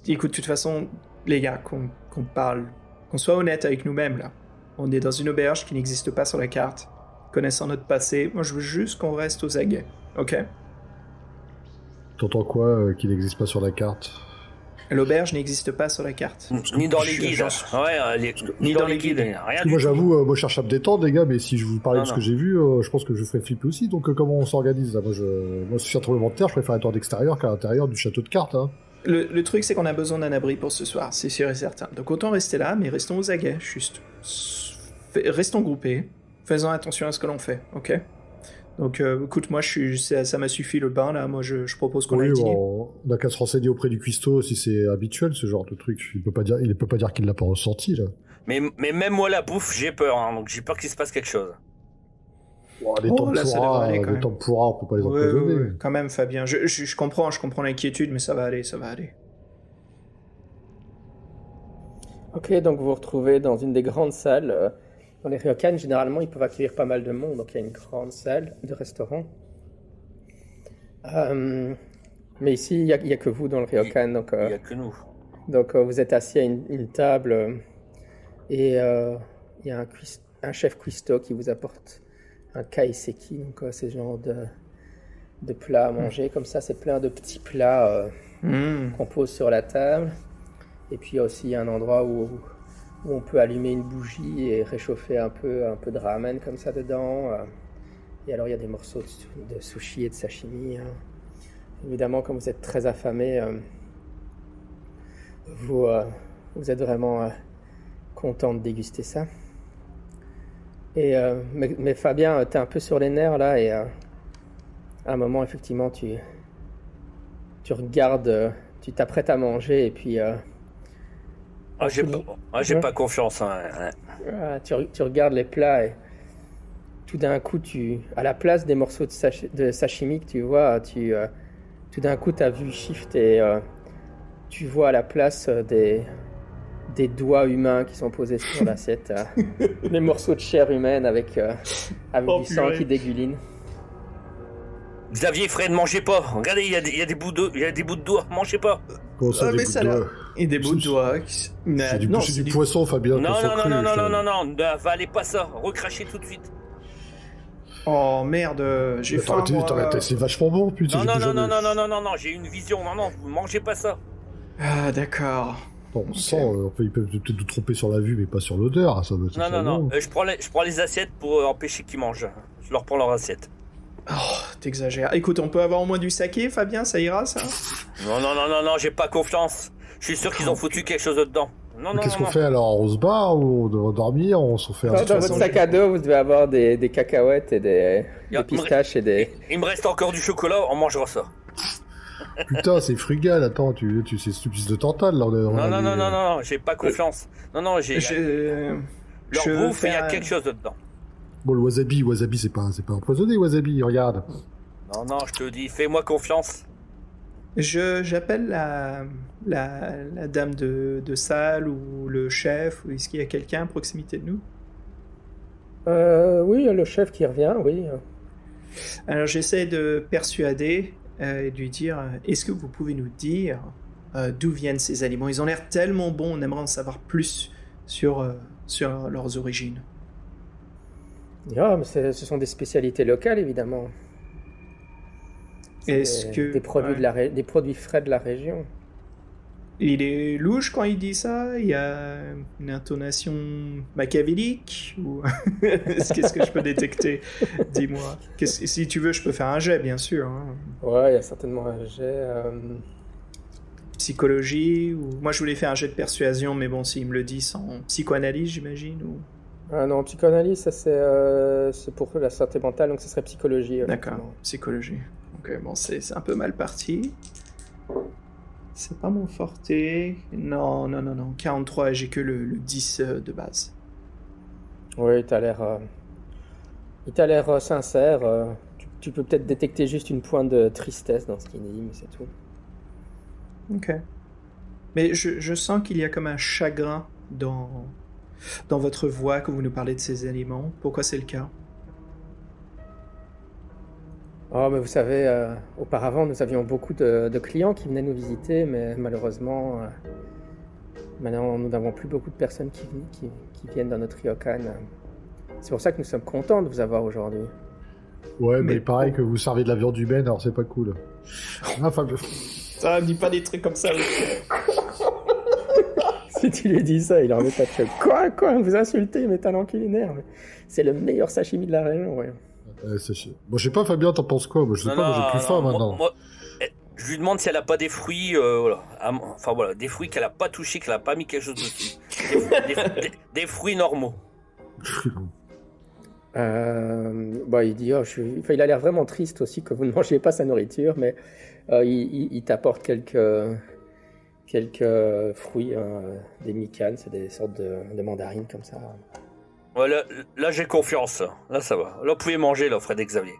Écoute, de toute façon, les gars, qu'on parle, qu'on soit honnête avec nous-mêmes, là. On est dans une auberge qui n'existe pas sur la carte. Connaissant notre passé, moi je veux juste qu'on reste aux aguets, ok ? T'entends quoi qui n'existe pas sur la carte ? L'auberge n'existe pas sur la carte. Ni dans les guides. Ni dans les guides. Rien du moi tout. j'avoue, moi je cherche à me détendre les gars, mais si je vous parlais de ce que j'ai vu, je pense que je ferais flipper aussi. Donc comment on s'organise là ? Moi si c'est un tremblement de terre, je préfère être en extérieur qu'à l'intérieur du château de cartes. Hein. Le truc c'est qu'on a besoin d'un abri pour ce soir, c'est sûr et certain. Donc autant rester là, mais restons aux aguets, juste. Restons groupés, faisons attention à ce que l'on fait, ok ? Donc écoute, moi ça m'a suffi le bain là, moi je propose qu'on aille dîner. On n'a qu'à se renseigner auprès du cuistot si c'est habituel ce genre de truc. Il peut pas dire qu'il l'a pas ressenti là. Mais même moi la bouffe, j'ai peur, hein, donc j'ai peur qu'il se passe quelque chose. Les tempura, on peut pas les empoisonner. Ouais, quand même Fabien, je comprends l'inquiétude, mais ça va aller. Ok, donc vous vous retrouvez dans une des grandes salles. Dans les ryokan, généralement, ils peuvent accueillir pas mal de monde, donc il y a une grande salle de restaurant. Mais ici, il n'y a que vous dans le ryokan. Donc, il n'y a que nous. Donc vous êtes assis à une table et il y a un chef cuistot qui vous apporte un kaiseki, donc c'est ce genre de plat à manger. Comme ça, c'est plein de petits plats qu'on pose sur la table. Et puis il y a aussi un endroit où on peut allumer une bougie et réchauffer un peu de ramen comme ça dedans. Et alors il y a des morceaux de sushi et de sashimi. Hein. Évidemment, comme vous êtes très affamé, vous êtes vraiment content de déguster ça. Et, mais Fabien, t'es un peu sur les nerfs là, et à un moment, effectivement, tu regardes, tu t'apprêtes à manger, et puis... j'ai pas confiance. Hein. Tu regardes les plats, et tout d'un coup, à la place des morceaux de sashimi que tu vois, tout d'un coup, ta vue shift, et tu vois à la place des doigts humains qui sont posés sur l'assiette, des morceaux de chair humaine avec du sang qui dégouline. Xavier, Fred, mangez pas. Regardez, il y a des bouts de doigts. Mangez pas. Comment ça, des bouts de doigts? Et des bouts de doigts. C'est du poisson, Fabien. Non, avalez pas ça. Recrachez tout de suite. Oh merde, j'ai faim. C'est vachement bon, putain. Non, j'ai une vision. Non, vous mangez pas ça. Ah, d'accord. Bon, ils peuvent peut-être nous tromper sur la vue, mais pas sur l'odeur. Non. Je prends les assiettes pour empêcher qu'ils mangent. Je leur prends leur assiette. Oh, t'exagères. Écoute, on peut avoir au moins du saké, Fabien, ça ira, ça? Non, j'ai pas confiance. Je suis sûr qu'ils ont foutu quelque chose dedans. Qu'est-ce qu'on fait alors? On se barre ou on doit dormir? On s'en fait dans votre sac à dos, vous devez avoir des cacahuètes et des pistaches et des... Il me reste encore du chocolat, on mangera ça. Putain, c'est frugal, attends, tu c'est stupide de tantale là. Non, j'ai pas confiance. Leur bouffe, il y a quelque chose dedans. Bon, le wasabi, c'est pas empoisonné, wasabi, regarde. Non, je te dis, fais-moi confiance. J'appelle la dame de salle ou le chef, ou est-ce qu'il y a quelqu'un à proximité de nous? Oui, il y a le chef qui revient, oui. Alors j'essaie de persuader et de lui dire, est-ce que vous pouvez nous dire d'où viennent ces aliments? Ils ont l'air tellement bons, on aimerait en savoir plus sur leurs origines. Ah, mais ce sont des spécialités locales, évidemment. Est-ce que... Des produits frais de la région. Il est louche quand il dit ça? Il y a une intonation machiavélique? Ou... Qu'est-ce que je peux détecter? Dis-moi. Si tu veux, je peux faire un jet, bien sûr. Hein. Ouais, il y a certainement un jet... Psychologie ou... Moi, je voulais faire un jet de persuasion, mais bon, s'il me le dit sans psychoanalyse, j'imagine ou... Ah non, psychanalyse, ça c'est pour la santé mentale, donc ça serait psychologie. D'accord, psychologie. Ok, bon, c'est un peu mal parti. C'est pas mon forté. Non. 43, j'ai que le 10 de base. Oui, il t'a l'air sincère. Tu peux peut-être détecter juste une pointe de tristesse dans ce qu'il dit, mais c'est tout. Ok. Mais je sens qu'il y a comme un chagrin dans votre voix quand vous nous parlez de ces aliments. Pourquoi c'est le cas? Oh, mais vous savez, auparavant, nous avions beaucoup de clients qui venaient nous visiter, mais malheureusement, maintenant, nous n'avons plus beaucoup de personnes qui viennent dans notre ryokan. C'est pour ça que nous sommes contents de vous avoir aujourd'hui. Ouais, mais pareil que vous servez de la viande humaine, alors c'est pas cool. Enfin, ça me dit pas des trucs comme ça. Si tu lui dis ça, il en est pas de Quoi, vous insultez mes talents culinaires. Mais c'est le meilleur sashimi de la région, ouais. Bon, je sais pas, Fabien, t'en penses quoi? Moi, je sais pas, moi j'ai plus faim maintenant. Moi, je lui demande si elle a pas des fruits, des fruits qu'elle a pas touchés, qu'elle a pas mis quelque chose dessus. Des fruits normaux. Il dit, il a l'air vraiment triste aussi que vous ne mangiez pas sa nourriture, mais il t'apporte quelques fruits, des mikan, c'est des sortes de mandarines comme ça. Ouais, là j'ai confiance, là ça va. Là vous pouvez manger, là, Fred et Xavier.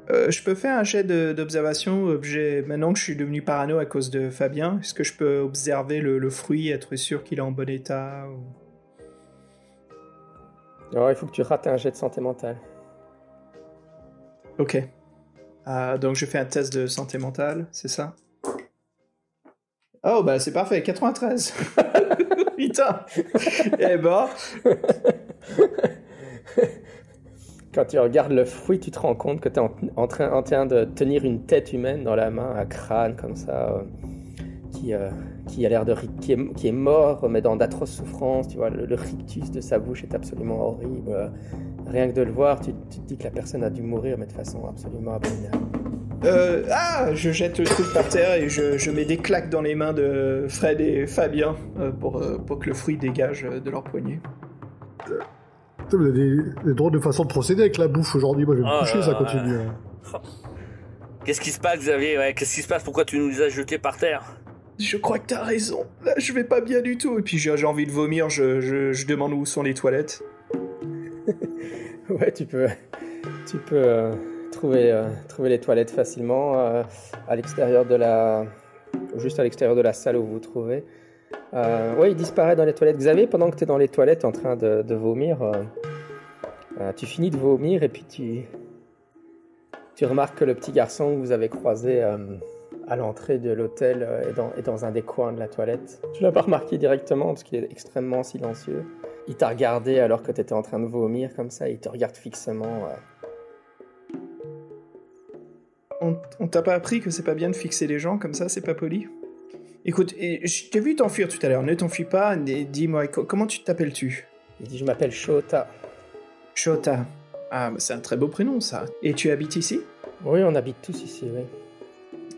Je peux faire un jet d'observation maintenant que je suis devenu parano à cause de Fabien. Est-ce que je peux observer le fruit, être sûr qu'il est en bon état ou... Alors, il faut que tu rates un jet de santé mentale. Ok. Donc je fais un test de santé mentale, c'est ça? Oh bah c'est parfait, 93. Putain. Eh ben. Quand tu regardes le fruit, tu te rends compte que tu es en train de tenir une tête humaine dans la main, un crâne comme ça, qui a l'air qui est mort, mais dans d'atroces souffrances. Tu vois, le rictus de sa bouche est absolument horrible. Rien que de le voir, tu te dis que la personne a dû mourir, mais de façon absolument abominable. Je jette le truc par terre et je mets des claques dans les mains de Fred et Fabien pour que le fruit dégage de leur poignet. Putain, vous avez des drôles de façon de procéder avec la bouffe aujourd'hui. Moi, je vais me coucher, ça continue. Qu'est-ce qui se passe, Xavier? Qu'est-ce qui se passe? Pourquoi tu nous as jetés par terre? Je crois que t'as raison. Là, je vais pas bien du tout. Et puis j'ai envie de vomir. Je demande où sont les toilettes. Ouais, tu peux trouver les toilettes facilement à l'extérieur juste à l'extérieur de la salle où vous vous trouvez. Ouais, il disparaît dans les toilettes. Xavier, pendant que tu es dans les toilettes en train de vomir, tu finis de vomir et puis tu remarques que le petit garçon que vous avez croisé à l'entrée de l'hôtel est dans un des coins de la toilette. Tu l'as pas remarqué directement parce qu'il est extrêmement silencieux. Il t'a regardé alors que tu étais en train de vomir comme ça, il te regarde fixement. On t'a pas appris que c'est pas bien de fixer les gens comme ça, c'est pas poli? Écoute, je t'ai vu t'enfuir tout à l'heure, ne t'enfuis pas, dis-moi, comment tu t'appelles-tu? Il dit, je m'appelle Shota. Shota. Ah, bah c'est un très beau prénom ça. Et tu habites ici? Oui, on habite tous ici, oui.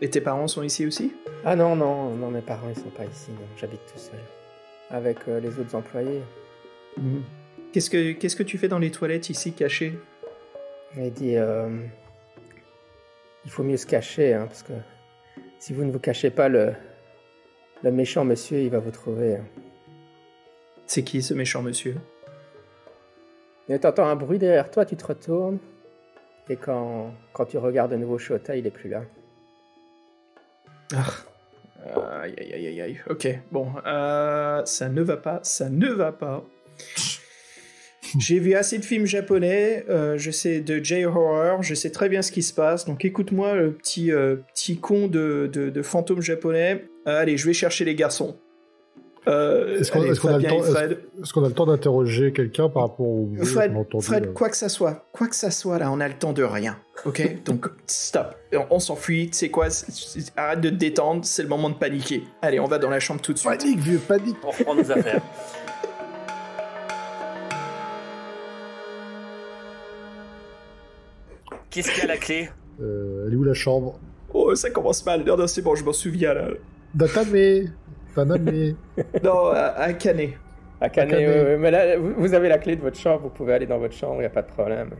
Et tes parents sont ici aussi? Ah non, mes parents ils sont pas ici, non. J'habite tout seul. Avec les autres employés. Mmh. Qu'est-ce que tu fais dans les toilettes ici, caché? Il dit, il faut mieux se cacher, hein, parce que si vous ne vous cachez pas, le méchant monsieur, il va vous trouver. C'est qui ce méchant monsieur? Et t'entends un bruit derrière toi, tu te retournes, et quand tu regardes de nouveau Shota, il est plus là. Aïe. Ok, bon, ça ne va pas. J'ai vu assez de films japonais, je sais de J-horror, je sais très bien ce qui se passe, donc écoute-moi le petit con de fantôme japonais. Allez, je vais chercher les garçons. Est-ce qu'on a le temps d'interroger quelqu'un par rapport au bruit qu'on a entendu? Fred, quoi que ça soit là, on a le temps de rien, ok? Donc stop, on s'enfuit, tu sais quoi, arrête de te détendre, c'est le moment de paniquer. Allez, on va dans la chambre tout de suite. Panique, vieux, panique. On reprend nos affaires. Qu'est-ce qu'il y a à la clé? Elle est où la chambre? Oh, ça commence mal, non, c'est bon, je m'en souviens là. Taname. Non, à Canet. À Canet, oui, mais là, vous avez la clé de votre chambre, vous pouvez aller dans votre chambre, il n'y a pas de problème.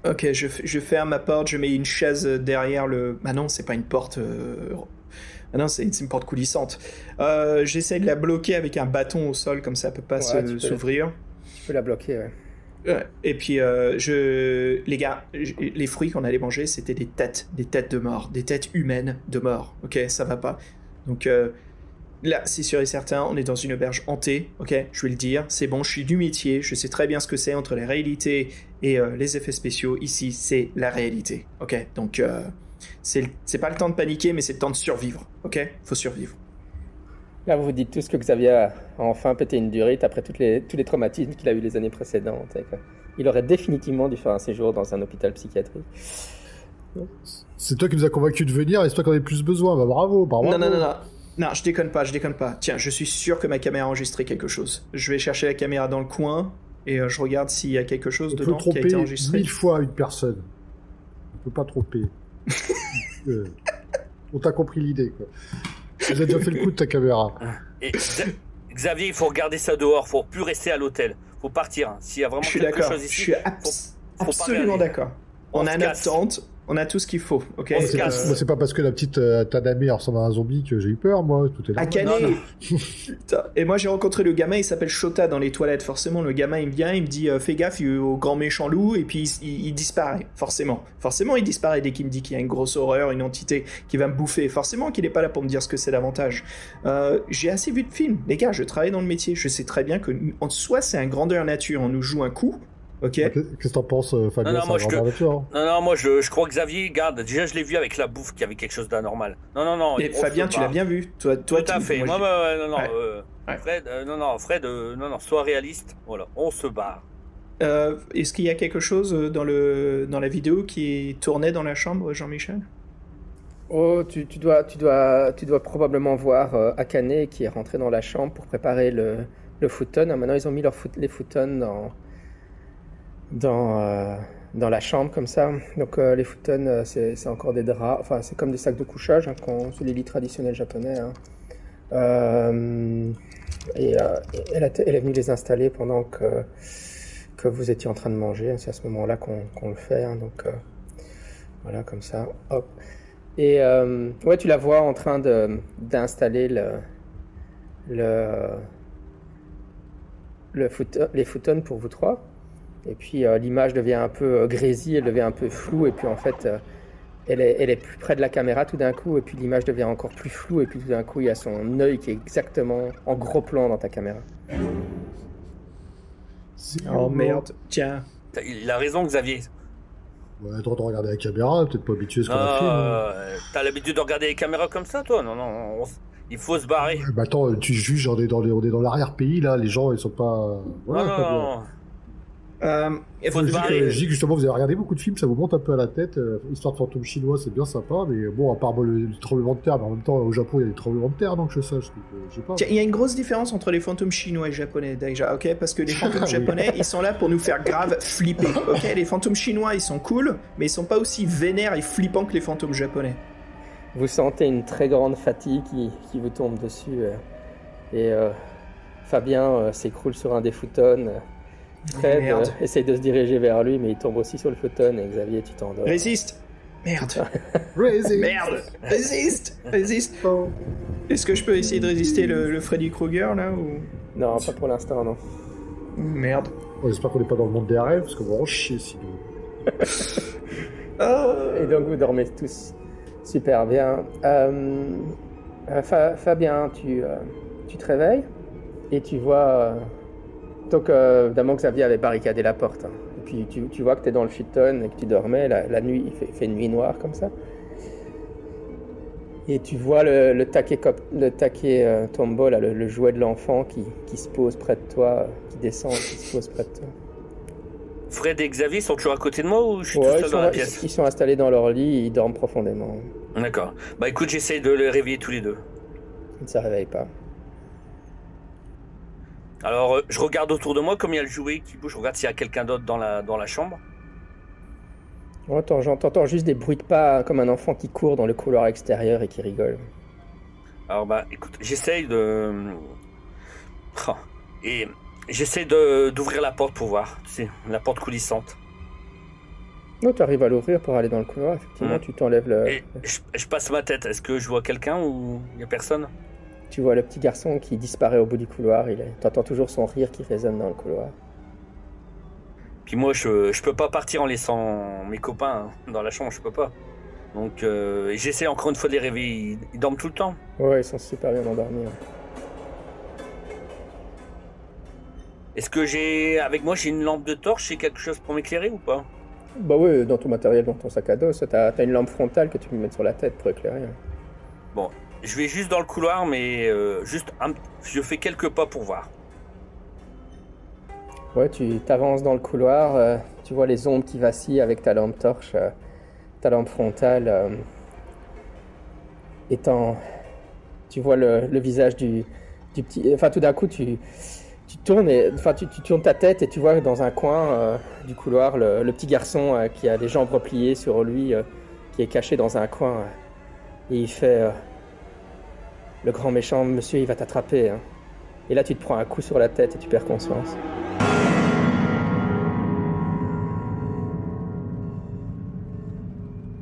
Ok, je ferme ma porte, je mets une chaise derrière le... Ah non, c'est pas une porte... Ah non, c'est une porte coulissante. J'essaie de la bloquer avec un bâton au sol, comme ça elle peut pas s'ouvrir. Tu peux la bloquer, ouais. Et puis, les gars, les fruits qu'on allait manger, c'était des têtes de mort, des têtes humaines de mort. Ok, ça va pas. Donc là, c'est sûr et certain, on est dans une auberge hantée. Ok, je vais le dire, c'est bon, je suis du métier, je sais très bien ce que c'est entre les réalités et les effets spéciaux. Ici, c'est la réalité. Ok, donc c'est pas le temps de paniquer, mais c'est le temps de survivre. Ok, faut survivre. Là, vous vous dites tous que Xavier a enfin pété une durite après tous les traumatismes qu'il a eu les années précédentes. Il aurait définitivement dû faire un séjour dans un hôpital psychiatrique. C'est toi qui nous as convaincus de venir et c'est toi qui en as plus besoin. Bah, bravo. Non, je déconne pas. Tiens, je suis sûr que ma caméra a enregistré quelque chose. Je vais chercher la caméra dans le coin et je regarde s'il y a quelque chose dedans qui a été enregistré. 1000 fois une personne. On peut pas tromper. On t'a compris l'idée, quoi. Vous avez déjà fait le coup de ta caméra. Et Xavier, il faut regarder ça dehors. Faut plus rester à l'hôtel. Faut partir. S'il y a vraiment quelque chose ici, je suis absolument d'accord. On a notre tente, on a tout ce qu'il faut. Ok. C'est pas parce que la petite Taname ressemble à un zombie que j'ai eu peur, moi. Tout est là. Canet. Et moi, j'ai rencontré le gamin, il s'appelle Shota dans les toilettes. Forcément, le gamin, il vient, il me dit fais gaffe au grand méchant loup, et puis il disparaît. Forcément, il disparaît dès qu'il me dit qu'il y a une grosse horreur, une entité qui va me bouffer. Forcément qu'il est pas là pour me dire ce que c'est davantage. J'ai assez vu de films, les gars. Je travaille dans le métier. Je sais très bien que en soi, c'est un grandeur nature. On nous joue un coup. Ok. Qu'est-ce que t'en penses, Fabien? Non, moi je crois que Xavier, garde. Déjà, je l'ai vu avec la bouffe qu'il y avait quelque chose d'anormal. Non. Et Fabien, tu l'as bien vu. Toi, tout à fait. Fred, sois réaliste. Voilà, on se barre. Est-ce qu'il y a quelque chose dans la vidéo qui tournait dans la chambre, Jean-Michel? Oh, tu dois probablement voir Akane qui est rentré dans la chambre pour préparer le futon. Maintenant, ils ont mis les futons dans la chambre comme ça. Donc, les futons, c'est encore des draps. Enfin, c'est comme des sacs de couchage, hein, c'est les lits traditionnels japonais. Hein. Elle est venue les installer pendant que vous étiez en train de manger. C'est à ce moment-là qu'on le fait. Hein, donc, voilà, comme ça. Hop. Et ouais, tu la vois en train d'installer les futons pour vous trois. Et puis l'image devient un peu grésie, elle devient un peu floue. Et puis en fait, elle est plus près de la caméra tout d'un coup. Et puis l'image devient encore plus floue. Et puis tout d'un coup, il y a son œil qui est exactement en gros plan dans ta caméra. Oh merde, tiens. Il a raison, Xavier. Ouais, attends de regarder la caméra, peut-être pas habitué à ce qu'on a fait. T'as l'habitude de regarder les caméras comme ça, toi? Non, il faut se barrer. Bah attends, tu juges, on est dans l'arrière-pays, là, les gens, ils sont pas... Voilà, non. Il faut se barrer. Je dis que justement, vous avez regardé beaucoup de films, ça vous monte un peu à la tête. Histoire de fantôme chinois, c'est bien sympa, mais bon, à part le tremblement de terre, mais en même temps, au Japon, il y a des tremblements de terre, donc je sache. Je sais pas. Tiens, il y a une grosse différence entre les fantômes chinois et japonais, déjà, ok? Parce que les fantômes japonais, ils sont là pour nous faire grave flipper, ok? Les fantômes chinois, ils sont cool, mais ils sont pas aussi vénères et flippants que les fantômes japonais. Vous sentez une très grande fatigue qui vous tombe dessus. Et Fabien s'écroule sur un des futons. Fred essaye de se diriger vers lui, mais il tombe aussi sur le futon. Et Xavier, tu t'endors. Résiste! Merde! Résiste! Merde! Résiste! Oh. Est-ce que je peux essayer de résister le Freddy Krueger, là, ou... Non, pas pour l'instant, non. Merde. J'espère qu'on n'est pas dans le monde des rêves, parce qu'on va en chier sinon. Et donc vous dormez tous super bien. Fabien, tu te réveilles et tu vois... Donc évidemment Xavier avait barricadé la porte. Hein. Et puis tu vois que tu es dans le futon et que tu dormais. La nuit, il fait une nuit noire comme ça. Et tu vois le taquet tombo, là, le jouet de l'enfant qui se pose près de toi, qui descend, qui se pose près de toi. Fred et Xavier sont toujours à côté de moi ou je suis tout seul dans la pièce? Ils sont installés dans leur lit et ils dorment profondément. D'accord. Bah écoute, j'essaye de les réveiller tous les deux. Ils ne se réveillent pas. Alors, je regarde autour de moi, comme il y a le jouet qui bouge, je regarde s'il y a quelqu'un d'autre dans la chambre. J'entends juste des bruits de pas, comme un enfant qui court dans le couloir extérieur et qui rigole. Alors bah écoute, j'essaye d'ouvrir la porte pour voir, tu sais, la porte coulissante. Non, tu arrives à l'ouvrir pour aller dans le couloir, effectivement, tu t'enlèves le... Et je passe ma tête, est-ce que je vois quelqu'un ou il n'y a personne? Tu vois le petit garçon qui disparaît au bout du couloir, t'entends toujours son rire qui résonne dans le couloir. Puis moi, je peux pas partir en laissant mes copains dans la chambre, je peux pas. Donc j'essaie encore une fois de les réveiller, ils dorment tout le temps. Ouais, ils sont super bien endormis. Ouais. Est-ce que avec moi j'ai une lampe de torche, c'est quelque chose pour m'éclairer ou pas? Bah ouais, dans ton matériel, dans ton sac à dos, t'as une lampe frontale que tu peux mettre sur la tête pour éclairer. Bon, je vais juste dans le couloir, mais je fais quelques pas pour voir. Ouais, tu t'avances dans le couloir, tu vois les ombres qui vacillent avec ta lampe torche, ta lampe frontale. Tu vois le visage du petit... Enfin, tout d'un coup, tu tournes tu tournes ta tête et tu vois dans un coin du couloir le petit garçon qui a les jambes repliées sur lui, qui est caché dans un coin. Et il fait... le grand méchant monsieur, il va t'attraper. Hein. Et là, tu te prends un coup sur la tête et tu perds conscience.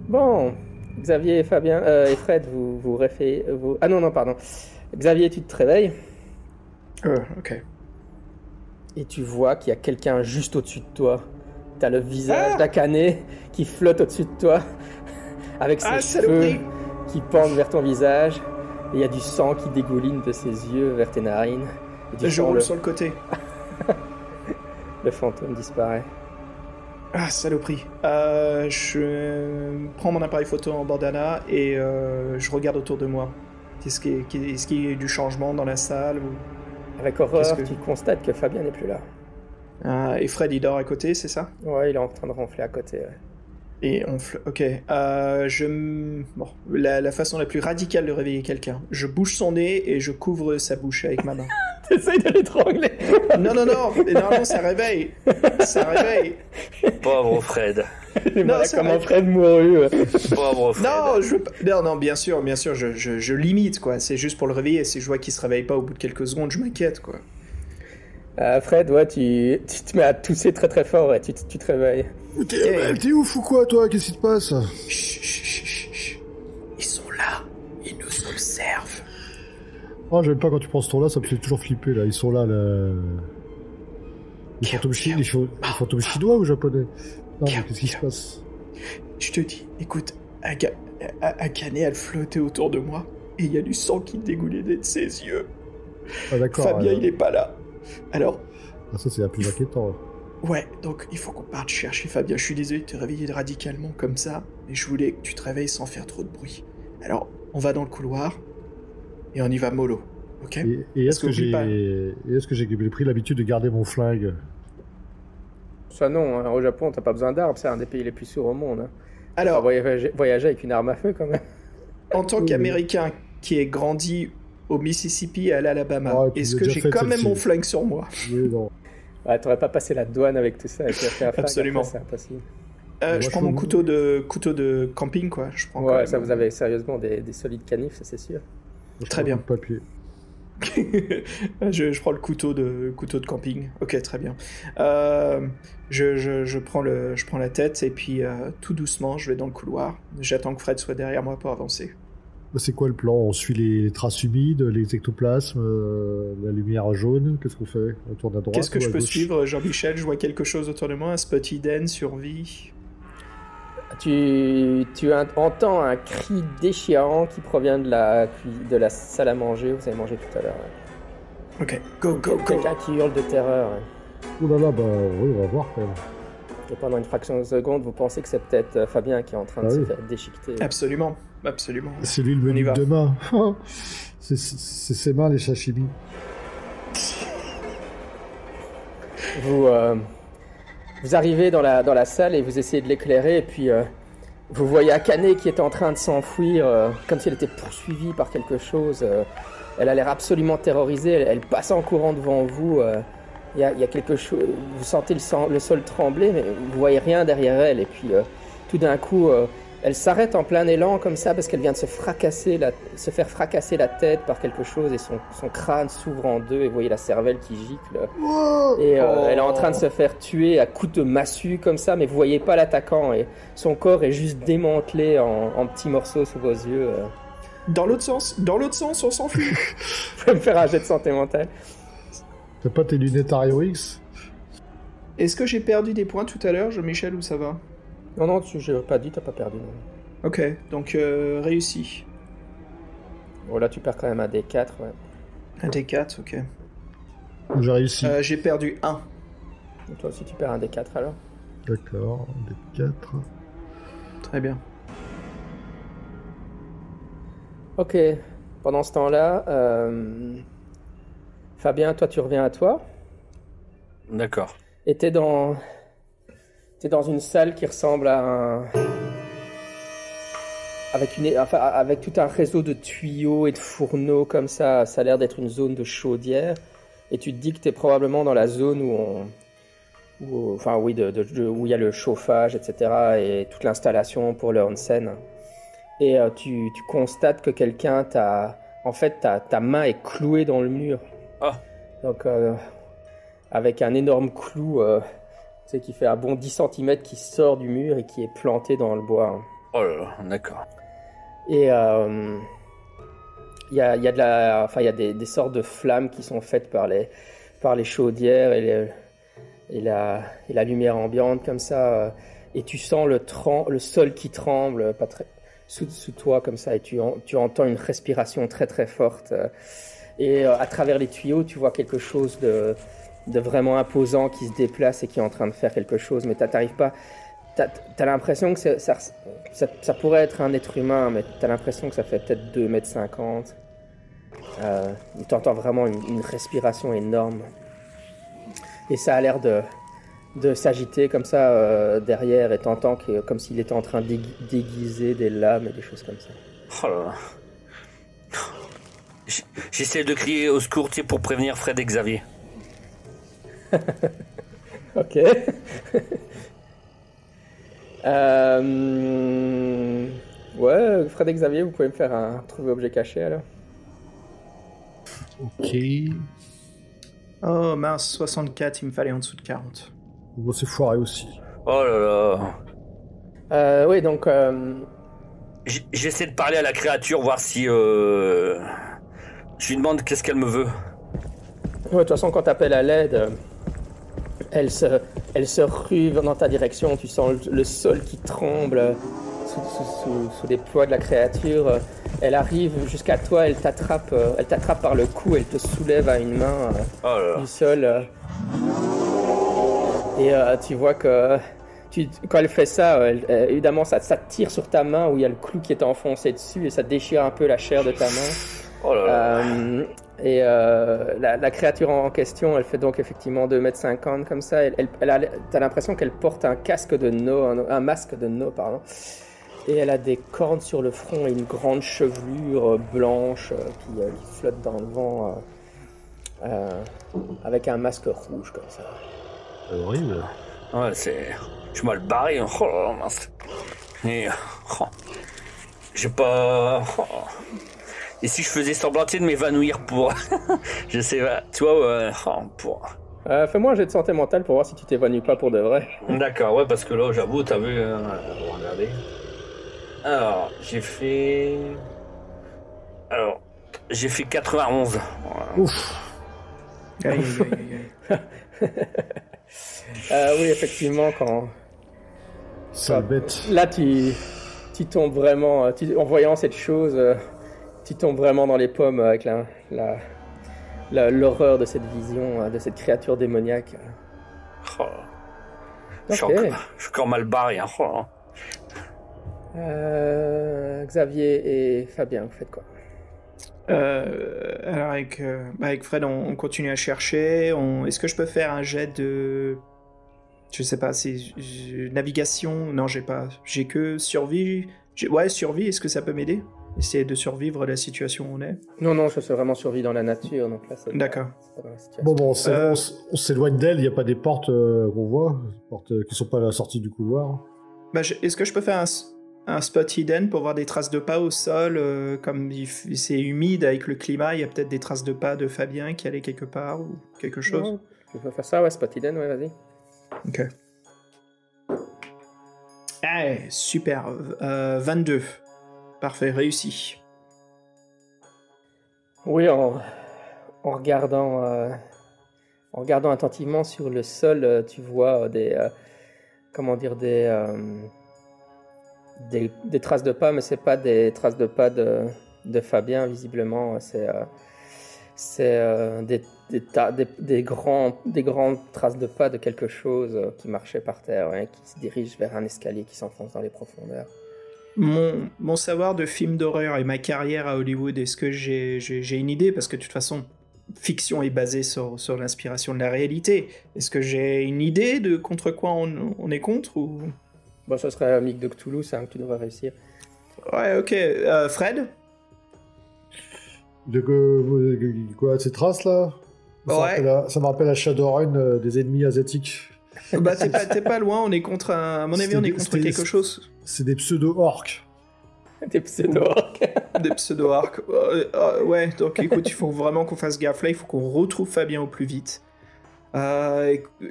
Bon, Xavier et Fabien et Fred, vous réveillez... Ah non, pardon. Xavier, tu te réveilles. Ok. Et tu vois qu'il y a quelqu'un juste au-dessus de toi. T'as le visage d'Akane qui flotte au-dessus de toi, avec ses cheveux qui pendent vers ton visage. Et il y a du sang qui dégouline de ses yeux vers tes narines. Et je roule sur le côté. Le fantôme disparaît. Ah, saloperie. Je prends mon appareil photo en bandana et je regarde autour de moi. Est-ce qu'il y a eu du changement dans la salle ou... Avec horreur, tu constates que Fabien n'est plus là. Ah, et Fred, il dort à côté, c'est ça? Ouais, il est en train de ronfler à côté. Ouais. Et ok. Bon, la façon la plus radicale de réveiller quelqu'un. Je bouche son nez et je couvre sa bouche avec ma main. T'essayes de l'étrangler. Non, ça réveille. Ça réveille. Pauvre Fred. Non, comme un Fred mouru. Pauvre Fred. Non, je veux pas... Non, bien sûr, je limite, quoi. C'est juste pour le réveiller. Si je vois qu'il se réveille pas au bout de quelques secondes, je m'inquiète, quoi. Fred, ouais, tu te mets à tousser très très fort et tu te réveilles. T'es ouf ou quoi, toi? Qu'est-ce qui se passe? Chut. Ils sont là. Ils nous observent. Oh, j'aime pas quand tu prends ce ton-là, ça me fait toujours flipper, là. Ils sont là, là. Les fantômes chinois ou japonais? Non, mais qu'est-ce qui se passe? Je te dis, écoute, Akane, elle flottait autour de moi, et il y a du sang qui dégoulait de ses yeux. Ah, d'accord. Fabien, il est pas là. Alors... Ah, ça, c'est la plus inquiétant. Ouais, donc il faut qu'on parte chercher Fabien. Je suis désolé de te réveiller radicalement comme ça, mais je voulais que tu te réveilles sans faire trop de bruit. Alors, on va dans le couloir, et on y va mollo, ok? Et est-ce que j'ai pris l'habitude de garder mon flingue? Ça non, hein. Au Japon, t'as pas besoin d'armes, c'est un des pays les plus sûrs au monde. Hein. Alors, voyager avec une arme à feu, quand même. En tant qu'Américain qui est grandi au Mississippi et à l'Alabama, est-ce que j'ai quand même mon flingue sur moi? Oui, non. Ouais, t'aurais pas passé la douane avec tout ça, et tu as fait un flingue. Absolument. Après, c'est impossible. Je prends mon couteau de camping, quoi. Je prends ouais, ça, vous avez sérieusement des solides canifs, ça c'est sûr. Très bien. Papier. je prends le couteau de camping. Ok, très bien. Je prends la tête et puis tout doucement, je vais dans le couloir. J'attends que Fred soit derrière moi pour avancer. C'est quoi le plan? On suit les traces humides, les ectoplasmes, la lumière jaune. Qu'est-ce qu'on fait? On tourne à droite. Qu'est-ce que ou à je peux gauche? suivre, Jean-Michel? Je vois quelque chose autour de moi, un spot hidden, survie. Tu entends un cri déchirant qui provient de la salle à manger. Vous avez mangé tout à l'heure. Ouais. Ok, go. Quelqu'un qui hurle de terreur. Ouais. Oh là là, bah oui, on va voir quand même. Et pendant une fraction de seconde, vous pensez que c'est peut-être Fabien qui est en train de se faire déchiqueter. Absolument. C'est lui le menu de demain. C'est ses mains, les sashimi. Vous arrivez dans la salle et vous essayez de l'éclairer, et puis vous voyez Akane qui est en train de s'enfuir, comme si elle était poursuivie par quelque chose. Elle a l'air absolument terrorisée, elle passe en courant devant vous. Il y a quelque chose, vous sentez le sol trembler, mais vous voyez rien derrière elle. Et puis tout d'un coup, elle s'arrête en plein élan comme ça parce qu'elle vient de se faire fracasser la tête par quelque chose, et son crâne s'ouvre en deux, et vous voyez la cervelle qui gicle. Et elle est en train de se faire tuer à coups de massue comme ça, mais vous voyez pas l'attaquant, et son corps est juste démantelé en petits morceaux sous vos yeux. Dans l'autre sens, on s'enfuit. Vous pouvez me faire un jet de santé mentale. T'as pas tes lunettes Ario X? Est-ce que j'ai perdu des points tout à l'heure, Jean-Michel, ou ça va? Non, je n'ai pas dit, t'as pas perdu. Non. Ok, donc réussi. Bon, là, tu perds quand même un D4, ouais. Un D4, ok. J'ai réussi. J'ai perdu 1. Et toi aussi, tu perds un D4 alors? D'accord, D4. Très bien. Ok, pendant ce temps-là, Fabien, toi, tu reviens à toi. D'accord. Et t'es dans une salle qui ressemble à un... Avec tout un réseau de tuyaux et de fourneaux comme ça. Ça a l'air d'être une zone de chaudière. Et tu te dis que t'es probablement dans la zone où il y a le chauffage, etc. Et toute l'installation pour le onsen. Et tu constates que quelqu'un ta main est clouée dans le mur. Ah. Donc, avec un énorme clou, qui fait un bon 10 cm qui sort du mur et qui est planté dans le bois. Oh là là, d'accord. Et il y a des sortes de flammes qui sont faites par les chaudières et la lumière ambiante comme ça. Et tu sens le sol qui tremble pas très sous toi comme ça, et tu entends une respiration très très forte. Et à travers les tuyaux, tu vois quelque chose de vraiment imposant qui se déplace et qui est en train de faire quelque chose, mais t'arrives pas. T'as l'impression que ça pourrait être un être humain, mais t'as l'impression que ça fait peut-être 2,50 m. T'entends vraiment une respiration énorme. Et ça a l'air de s'agiter comme ça derrière et t'entends comme s'il était en train d'aiguiser des lames et des choses comme ça. Oh là là. J'essaie de crier au secours, tu sais, pour prévenir Fred et Xavier. Ok. Ouais, Fred et Xavier, vous pouvez me faire un trouver objet caché alors. Ok. Oh mince, 64, il me fallait en dessous de 40. Bon, c'est foiré aussi. Oh là là. Oui, donc... J'essaie de parler à la créature, voir si... Je lui demande qu'est-ce qu'elle me veut. Ouais, de toute façon, quand t'appelles à l'aide, elle se rue dans ta direction. Tu sens le sol qui tremble sous les poids de la créature. Elle arrive jusqu'à toi, elle t'attrape par le cou, elle te soulève à une main du sol. Et tu vois que quand elle fait ça, évidemment, ça tire sur ta main où il y a le clou qui est enfoncé dessus et ça déchire un peu la chair de ta main. Oh là là. Et la créature en question, elle fait donc effectivement 2,50 m comme ça. T'as l'impression qu'elle porte un masque de nœud, pardon. Et elle a des cornes sur le front et une grande chevelure blanche qui flotte dans le vent avec un masque rouge comme ça. C'est horrible. Ouais, je suis mal barré. Oh là là, mince. Et... j'ai pas... Et si je faisais semblant de m'évanouir pour... je sais pas, tu vois, pour... Fais-moi un jet de santé mentale pour voir si tu t'évanouis pas pour de vrai. D'accord, ouais, parce que là, j'avoue, t'as vu... regardez. Alors, j'ai fait 91. Ouf. Aïe, aïe, aïe, aïe. Oui, effectivement, quand... Ça bête. Là, tu tombes vraiment... en voyant cette chose... tu tombes vraiment dans les pommes avec l'horreur de cette vision, de cette créature démoniaque. Oh. Je suis encore mal barré. Hein. Oh. Xavier et Fabien, vous faites quoi? Alors avec Fred, on continue à chercher. Est-ce que je peux faire un jet de... Je sais pas, c'est navigation? Non, j'ai pas. J'ai que survie. Ouais, survie, est-ce que ça peut m'aider? Essayer de survivre la situation où on est. Non, ça c'est vraiment survie dans la nature, donc là c'est D'accord. Bon, on s'éloigne d'elle, il n'y a pas des portes qu'on voit, des portes qui sont pas à la sortie du couloir. Bah, est-ce que je peux faire un spot hidden pour voir des traces de pas au sol, comme c'est humide avec le climat, il y a peut-être des traces de pas de Fabien qui allait quelque part ou quelque chose? Non, tu peux faire ça, ouais, spot hidden, ouais, vas-y. Ok. Ah, super. 22. Parfait, réussi. Oui, en regardant attentivement sur le sol, tu vois des traces de pas, mais c'est pas des traces de pas de Fabien, visiblement. C'est des grandes traces de pas de quelque chose qui marchait par terre, hein, qui se dirige vers un escalier qui s'enfonce dans les profondeurs. Mon savoir de film d'horreur et ma carrière à Hollywood, est-ce que j'ai une idée? Parce que de toute façon, fiction est basée sur l'inspiration de la réalité. Est-ce que j'ai une idée de contre quoi on est contre ou... Bon, ça serait un mythe de Cthulhu, c'est un que tu devrais réussir. Ouais, ok. Fred? De quoi, ces traces là? Ça me rappelle la Shadowrun des ennemis asiatiques. Bah t'es pas loin, on est contre à mon avis on est contre quelque chose. C'est des pseudo-orques. Des pseudo-orques. Des pseudo-orques. Ouais, donc écoute, il faut vraiment qu'on fasse gaffe là, il faut qu'on retrouve Fabien au plus vite.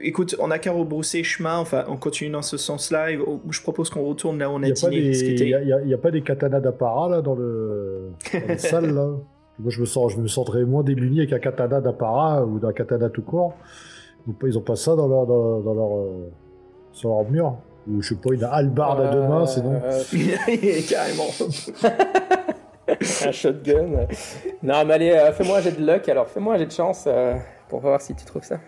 Écoute, on a qu'à rebrousser chemin, enfin on continue dans ce sens-là, je propose qu'on retourne là où on a dîné. Il n'y a pas des katanas d'apparat là dans les salles là. Moi je me sentirais moins démuni avec un katana d'apparat ou d'un katana tout court. Ils ont pas ça dans leur sur leur mur. Ou je sais pas, une hallebarde à deux mains, sinon. Carrément. Un shotgun. Non, mais allez, fais-moi un jet de luck, alors fais-moi un jet de chance pour voir si tu trouves ça.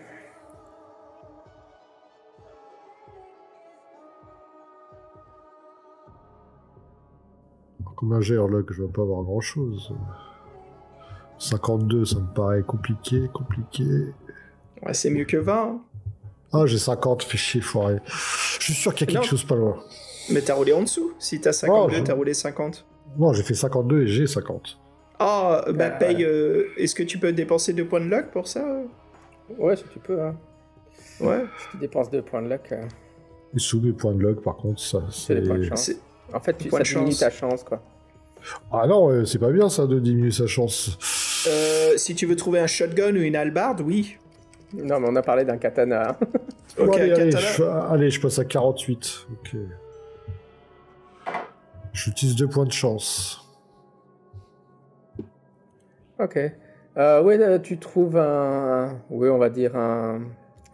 Combien j'ai en luck? Je vais pas avoir grand-chose. 52, ça me paraît compliqué. Ouais, c'est mieux que 20. Ah, j'ai 50, fais chier, foiré. Je suis sûr qu'il y a quelque chose pas loin. Mais t'as roulé en dessous. Si t'as 52, t'as roulé 50. Non, j'ai fait 52 et j'ai 50. Ah, bah paye. Est-ce que tu peux dépenser 2 points de luck pour ça? Ouais, si tu peux. Hein. Ouais. Si tu dépenses 2 points de luck. Et sous mes points de luck, par contre, ça, c'est des points de chance. En fait, ça diminue ta chance, quoi. Ah non, c'est pas bien ça de diminuer sa chance. Si tu veux trouver un shotgun ou une hallebarde, oui. Non, mais on a parlé d'un katana. Ok, Ok, allez, je passe à 48. Ok. J'utilise 2 points de chance. Ok. Ouais, tu trouves un... Oui, on va dire un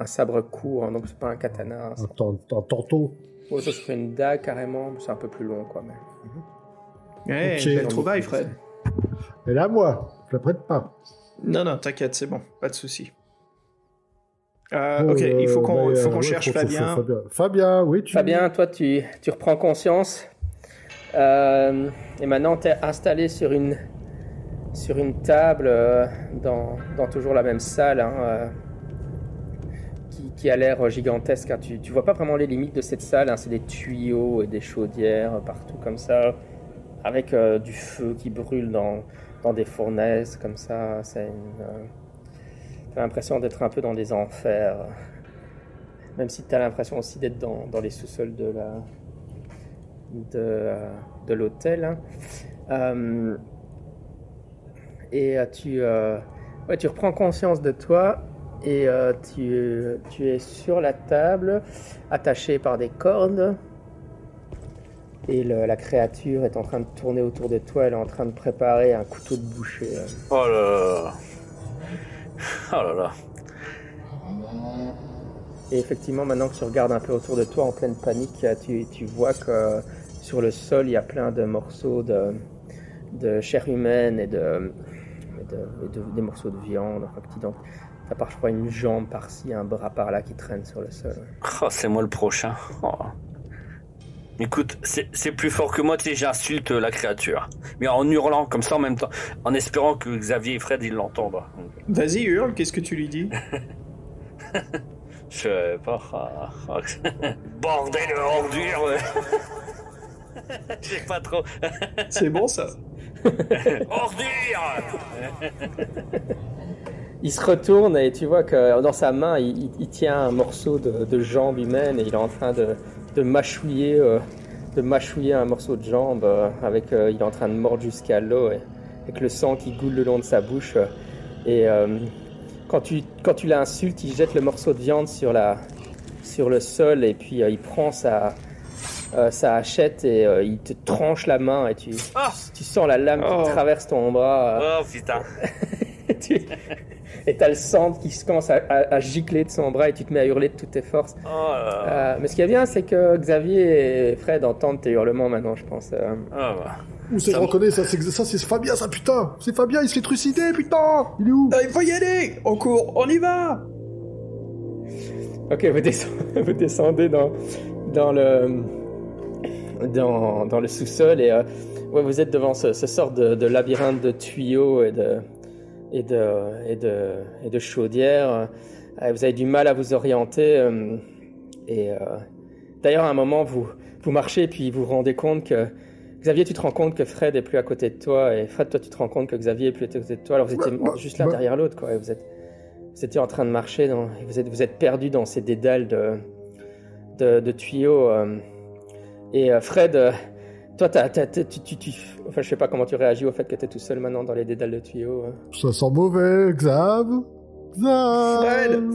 sabre court, hein, donc c'est pas un katana. Un tantôt. Ouais, ça serait une dague carrément, c'est un peu plus long, quoi. Mais... Ouais, Ok. belle trouvaille, Fred. Et là, moi, je la prête pas. Non, t'inquiète, c'est bon, pas de souci. Ok, il faut qu'on cherche Fabien. Fabien, oui, Fabien, toi, tu reprends conscience. Et maintenant, tu es installé sur une table dans toujours la même salle hein, qui a l'air gigantesque. Hein. Tu vois pas vraiment les limites de cette salle. Hein. C'est des tuyaux et des chaudières partout comme ça, avec du feu qui brûle dans des fournaises comme ça. T'as l'impression d'être un peu dans des enfers. Même si t'as l'impression aussi d'être dans les sous-sols de l'hôtel. Hein. Et tu reprends conscience de toi et tu es sur la table, attaché par des cordes. Et la créature est en train de tourner autour de toi, elle est en train de préparer un couteau de boucher. Oh là là. Oh là là. Et effectivement, maintenant que tu regardes un peu autour de toi en pleine panique, tu vois que sur le sol, il y a plein de morceaux de chair humaine et des morceaux de viande. Enfin, t'as part, je crois, une jambe par-ci, un bras par-là qui traîne sur le sol. Oh, c'est moi le prochain. Oh. Écoute, c'est plus fort que moi, tu sais, j'insulte la créature. Mais en hurlant comme ça en même temps, en espérant que Xavier et Fred, ils l'entendent. Vas-y, hurle, qu'est-ce que tu lui dis? Je sais pas. Bordel de ordure. Je sais pas trop. C'est bon, ça. Ordure. Il se retourne et tu vois que dans sa main, il tient un morceau de jambe humaine et il est en train de mâchouiller un morceau de jambe il est en train de mordre jusqu'à l'eau avec le sang qui coule le long de sa bouche et quand tu l'insultes, il jette le morceau de viande sur le sol et puis il prend sa hachette et il te tranche la main et tu sens la lame qui traverse ton bras. Oh putain. Et t'as le sang qui commence à gicler de son bras et tu te mets à hurler de toutes tes forces. Mais ce qui est bien, c'est que Xavier et Fred entendent tes hurlements maintenant, je pense. Où c'est que je reconnais ça, c'est Fabien, ça, putain. C'est Fabien, il se fait trucider, putain. Il est où? Il faut y aller. On court, on y va. Ok, vous descendez dans le sous-sol et vous êtes devant ce sort de labyrinthe de tuyaux et de chaudières. Vous avez du mal à vous orienter. D'ailleurs, à un moment, vous marchez puis vous vous rendez compte que Xavier, tu te rends compte que Fred est plus à côté de toi et Fred, toi, tu te rends compte que Xavier est plus à côté de toi. Alors vous étiez juste l'un derrière l'autre, quoi. Et vous étiez en train de marcher, vous êtes perdu dans ces dédales de tuyaux. Et Fred, toi, enfin, je sais pas comment tu réagis au fait que t'es tout seul maintenant dans les dédales de tuyaux. Ça sent mauvais, Xav.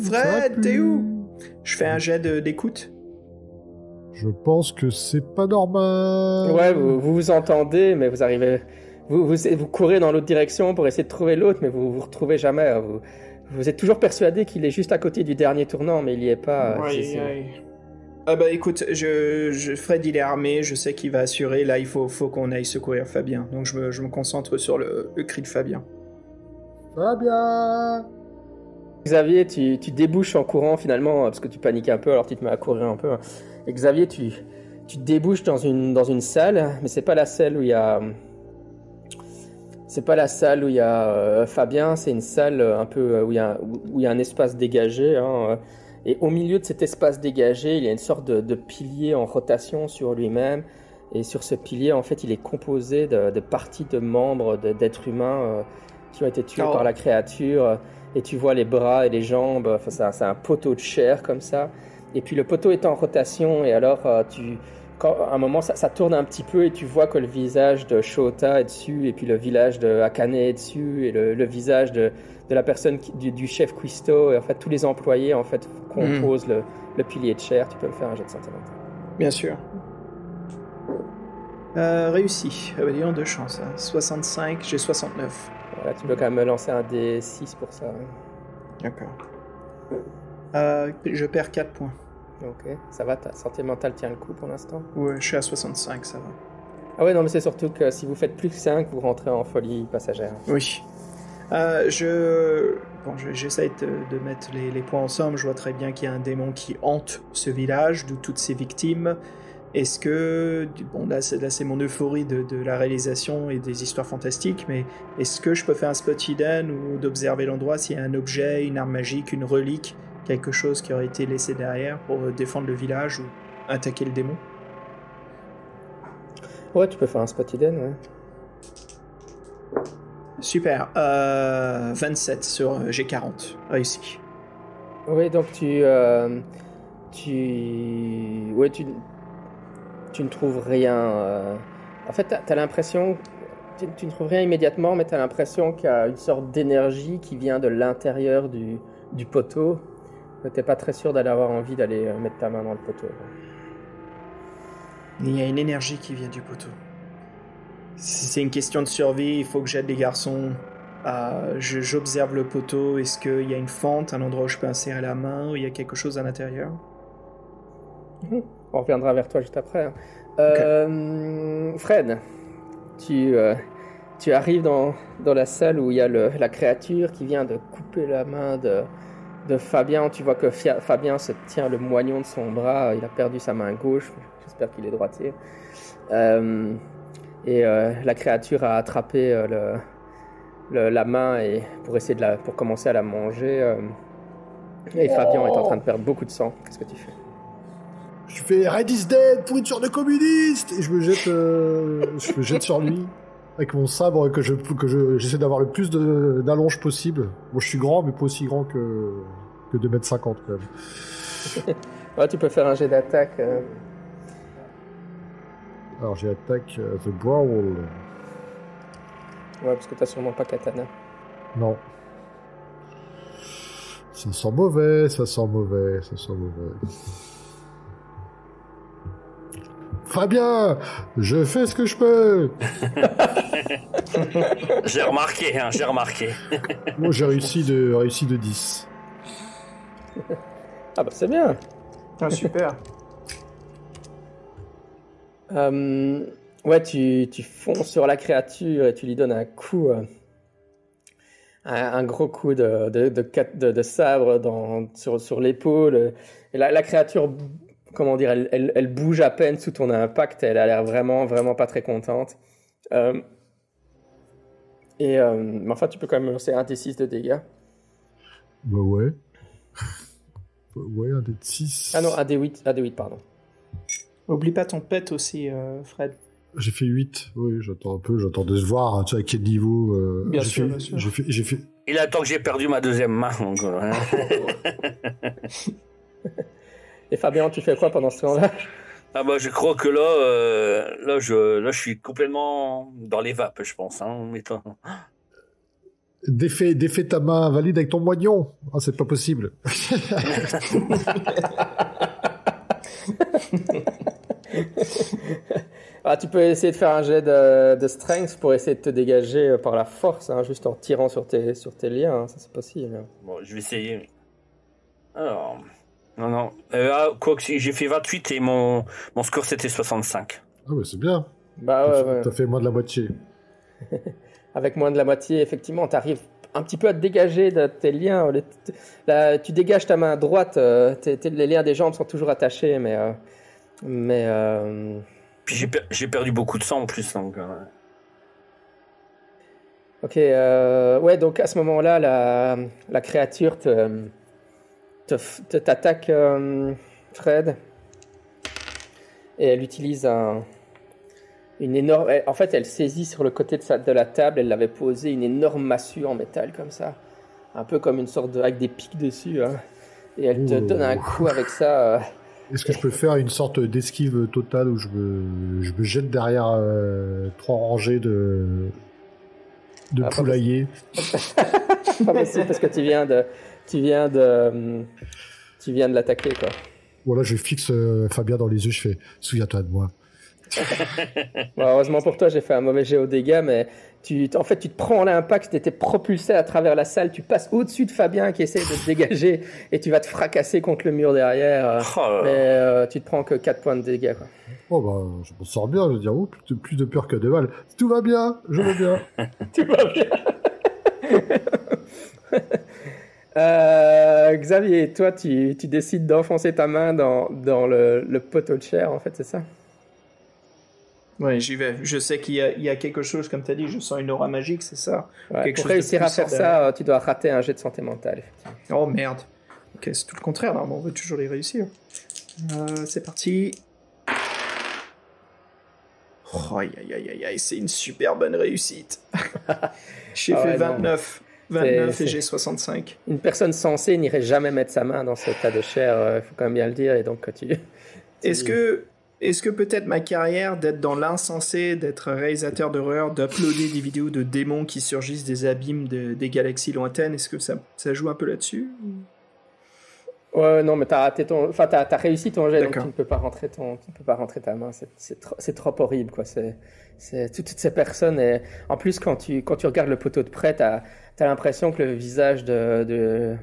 Fred, t'es où? Je fais un jet d'écoute. Je pense que c'est pas normal. Ouais, vous entendez, mais vous arrivez... Vous courez dans l'autre direction pour essayer de trouver l'autre, mais vous retrouvez jamais. Vous êtes toujours persuadé qu'il est juste à côté du dernier tournant, mais il y est pas. Ah bah écoute, Fred il est armé, je sais qu'il va assurer, là il faut qu'on aille secourir Fabien. Donc je me concentre sur le cri de Fabien. Fabien! Xavier, tu débouches en courant finalement, parce que tu paniques un peu, alors tu te mets à courir un peu. Et Xavier, tu débouches dans une salle, mais c'est pas la salle où il y a... C'est pas la salle où il y a Fabien, c'est une salle un peu où il y a un espace dégagé. Hein, Et au milieu de cet espace dégagé, il y a une sorte de pilier en rotation sur lui-même. Et sur ce pilier, en fait, il est composé de parties de membres d'êtres humains qui ont été tués par la créature. Et tu vois les bras et les jambes. Enfin, c'est un poteau de chair comme ça. Et puis le poteau est en rotation. Et alors, à un moment, ça tourne un petit peu et tu vois que le visage de Shota est dessus. Et puis le visage de Akane est dessus. Et le visage de la personne du chef Quisto. Et en fait, tous les employés en fait composent le pilier de chair. Tu peux me faire un jet de santé mentale. Bien sûr. Réussi. Disons 2 chances. 65, j'ai 69. Voilà, tu peux quand même me lancer un D6 pour ça. D'accord. Je perds 4 points. Ok, ça va, ta santé mentale tient le coup pour l'instant? Ouais, je suis à 65, ça va. Ah ouais, non, mais c'est surtout que si vous faites plus que 5, vous rentrez en folie passagère. Oui. J'essaie de mettre les points ensemble. Je vois très bien qu'il y a un démon qui hante ce village, d'où toutes ces victimes. Est-ce que... Bon, là c'est mon euphorie de la réalisation et des histoires fantastiques, mais est-ce que je peux faire un spot hidden ou d'observer l'endroit s'il y a un objet, une arme magique, une relique, quelque chose qui aurait été laissé derrière pour défendre le village ou attaquer le démon? Ouais, tu peux faire un spot hidden, ouais. Super. 27 sur G40. Réussi. Oui, donc tu ne trouves rien. En fait, t'as l'impression... Tu ne trouves rien immédiatement, mais tu as l'impression qu'il y a une sorte d'énergie qui vient de l'intérieur du poteau. Mais t'es pas très sûr d'aller avoir envie d'aller mettre ta main dans le poteau. Il y a une énergie qui vient du poteau. Si c'est une question de survie, il faut que j'aide les garçons. J'observe le poteau. Est-ce qu'il y a une fente, un endroit où je peux insérer la main, où il y a quelque chose à l'intérieur? On reviendra vers toi juste après. Okay. Fred, tu arrives dans la salle où il y a la créature qui vient de couper la main de Fabien. Tu vois que Fabien se tient le moignon de son bras. Il a perdu sa main gauche. J'espère qu'il est droitier. Et la créature a attrapé la main pour commencer à la manger. Et Fabien est en train de perdre beaucoup de sang. Qu'est-ce que tu fais? Je fais Red is dead, pourriture de communiste, et je me jette sur lui avec mon sabre que j'essaie d'avoir le plus d'allonge possible. Bon, je suis grand, mais pas aussi grand que 2,50 m quand même. Ouais, tu peux faire un jet d'attaque. Alors j'ai attaque The Brawl. Ouais, parce que t'as sûrement pas katana. Non. Ça sent mauvais. Fabien, je fais ce que je peux. J'ai remarqué. Moi, j'ai réussi de 10. Ah bah c'est bien. Ah, super. Ouais, tu fonces sur la créature et tu lui donnes un coup, un gros coup de sabre sur l'épaule. Et la créature, comment dire, elle bouge à peine sous ton impact. Elle a l'air vraiment, vraiment pas très contente. Mais enfin, tu peux quand même lancer un D6 de dégâts. Bah ouais. Ouais, un D6. Ah non, un D8, pardon. Oublie pas ton pet aussi, Fred. J'ai fait 8, oui, j'attends de se voir, tu sais, à quel niveau... Bien sûr. J'ai fait... Il attend que j'ai perdu ma deuxième main. Donc, Et Fabien, tu fais quoi pendant ce temps-là? Ah bah je crois que là je suis complètement dans les vapes, je pense. Défais ta main valide avec ton moignon. Ah, c'est pas possible. Ah, tu peux essayer de faire un jet de strength pour essayer de te dégager par la force, hein, juste en tirant sur tes liens, hein, ça c'est possible. Bon, je vais essayer. Alors... Non. Quoi que j'ai fait 28 et mon score c'était 65. Ah ouais, c'est bien. Bah ouais. T'as fait moins de la moitié. Avec moins de la moitié, effectivement, t'arrives un petit peu à te dégager de tes liens. Tu dégages ta main droite, les liens des jambes sont toujours attachés, mais Puis j'ai perdu beaucoup de sang en plus. Donc, Ok, ouais, donc à ce moment-là, la créature te t'attaque Fred. Et elle utilise une énorme... En fait, elle saisit sur le côté de la table, elle l'avait posé une énorme massue en métal comme ça. Un peu comme une sorte avec des pics dessus. Hein. Et elle te donne un coup avec ça. Est-ce que je peux faire une sorte d'esquive totale où je me jette derrière 3 rangées de poulaillers? Pas possible parce que tu viens de l'attaquer, quoi. Voilà, je fixe Fabien dans les yeux, je fais « Souviens-toi de moi ». Bon, heureusement pour toi, j'ai fait un mauvais jet au dégâts, mais en fait, tu te prends l'impact, tu étais propulsé à travers la salle, tu passes au-dessus de Fabien qui essaie de te dégager et tu vas te fracasser contre le mur derrière. Mais tu te prends que 4 points de dégâts, quoi. Oh bah, je m'en sors bien, je veux dire, plus de peur que de mal. Tout va bien, je vais bien. Tout va bien. Xavier, toi, tu décides d'enfoncer ta main dans le poteau de chair, en fait, c'est ça? Ouais, j'y vais. Je sais qu'il y a quelque chose, comme tu as dit, je sens une aura magique, c'est ça. Ouais, pour réussir à faire ça, tu dois rater un jet de santé mentale, effectivement. Oh merde. Ok, c'est tout le contraire, là. On veut toujours les réussir. C'est parti. Oh, aïe, c'est une super bonne réussite. J'ai fait 29. 29 et j'ai 65. Une personne sensée n'irait jamais mettre sa main dans ce tas de chair, il faut quand même bien le dire. Et donc, Est-ce que peut-être ma carrière d'être dans l'insensé, d'être réalisateur d'horreur, d'uploader des vidéos de démons qui surgissent des abîmes des galaxies lointaines, est-ce que ça joue un peu là-dessus? Ouais, non, mais t'as réussi ton jet, donc tu ne peux pas rentrer ta main. C'est trop horrible, quoi. C'est toutes ces personnes. Et en plus, quand tu regardes le poteau de près, t'as l'impression que le visage du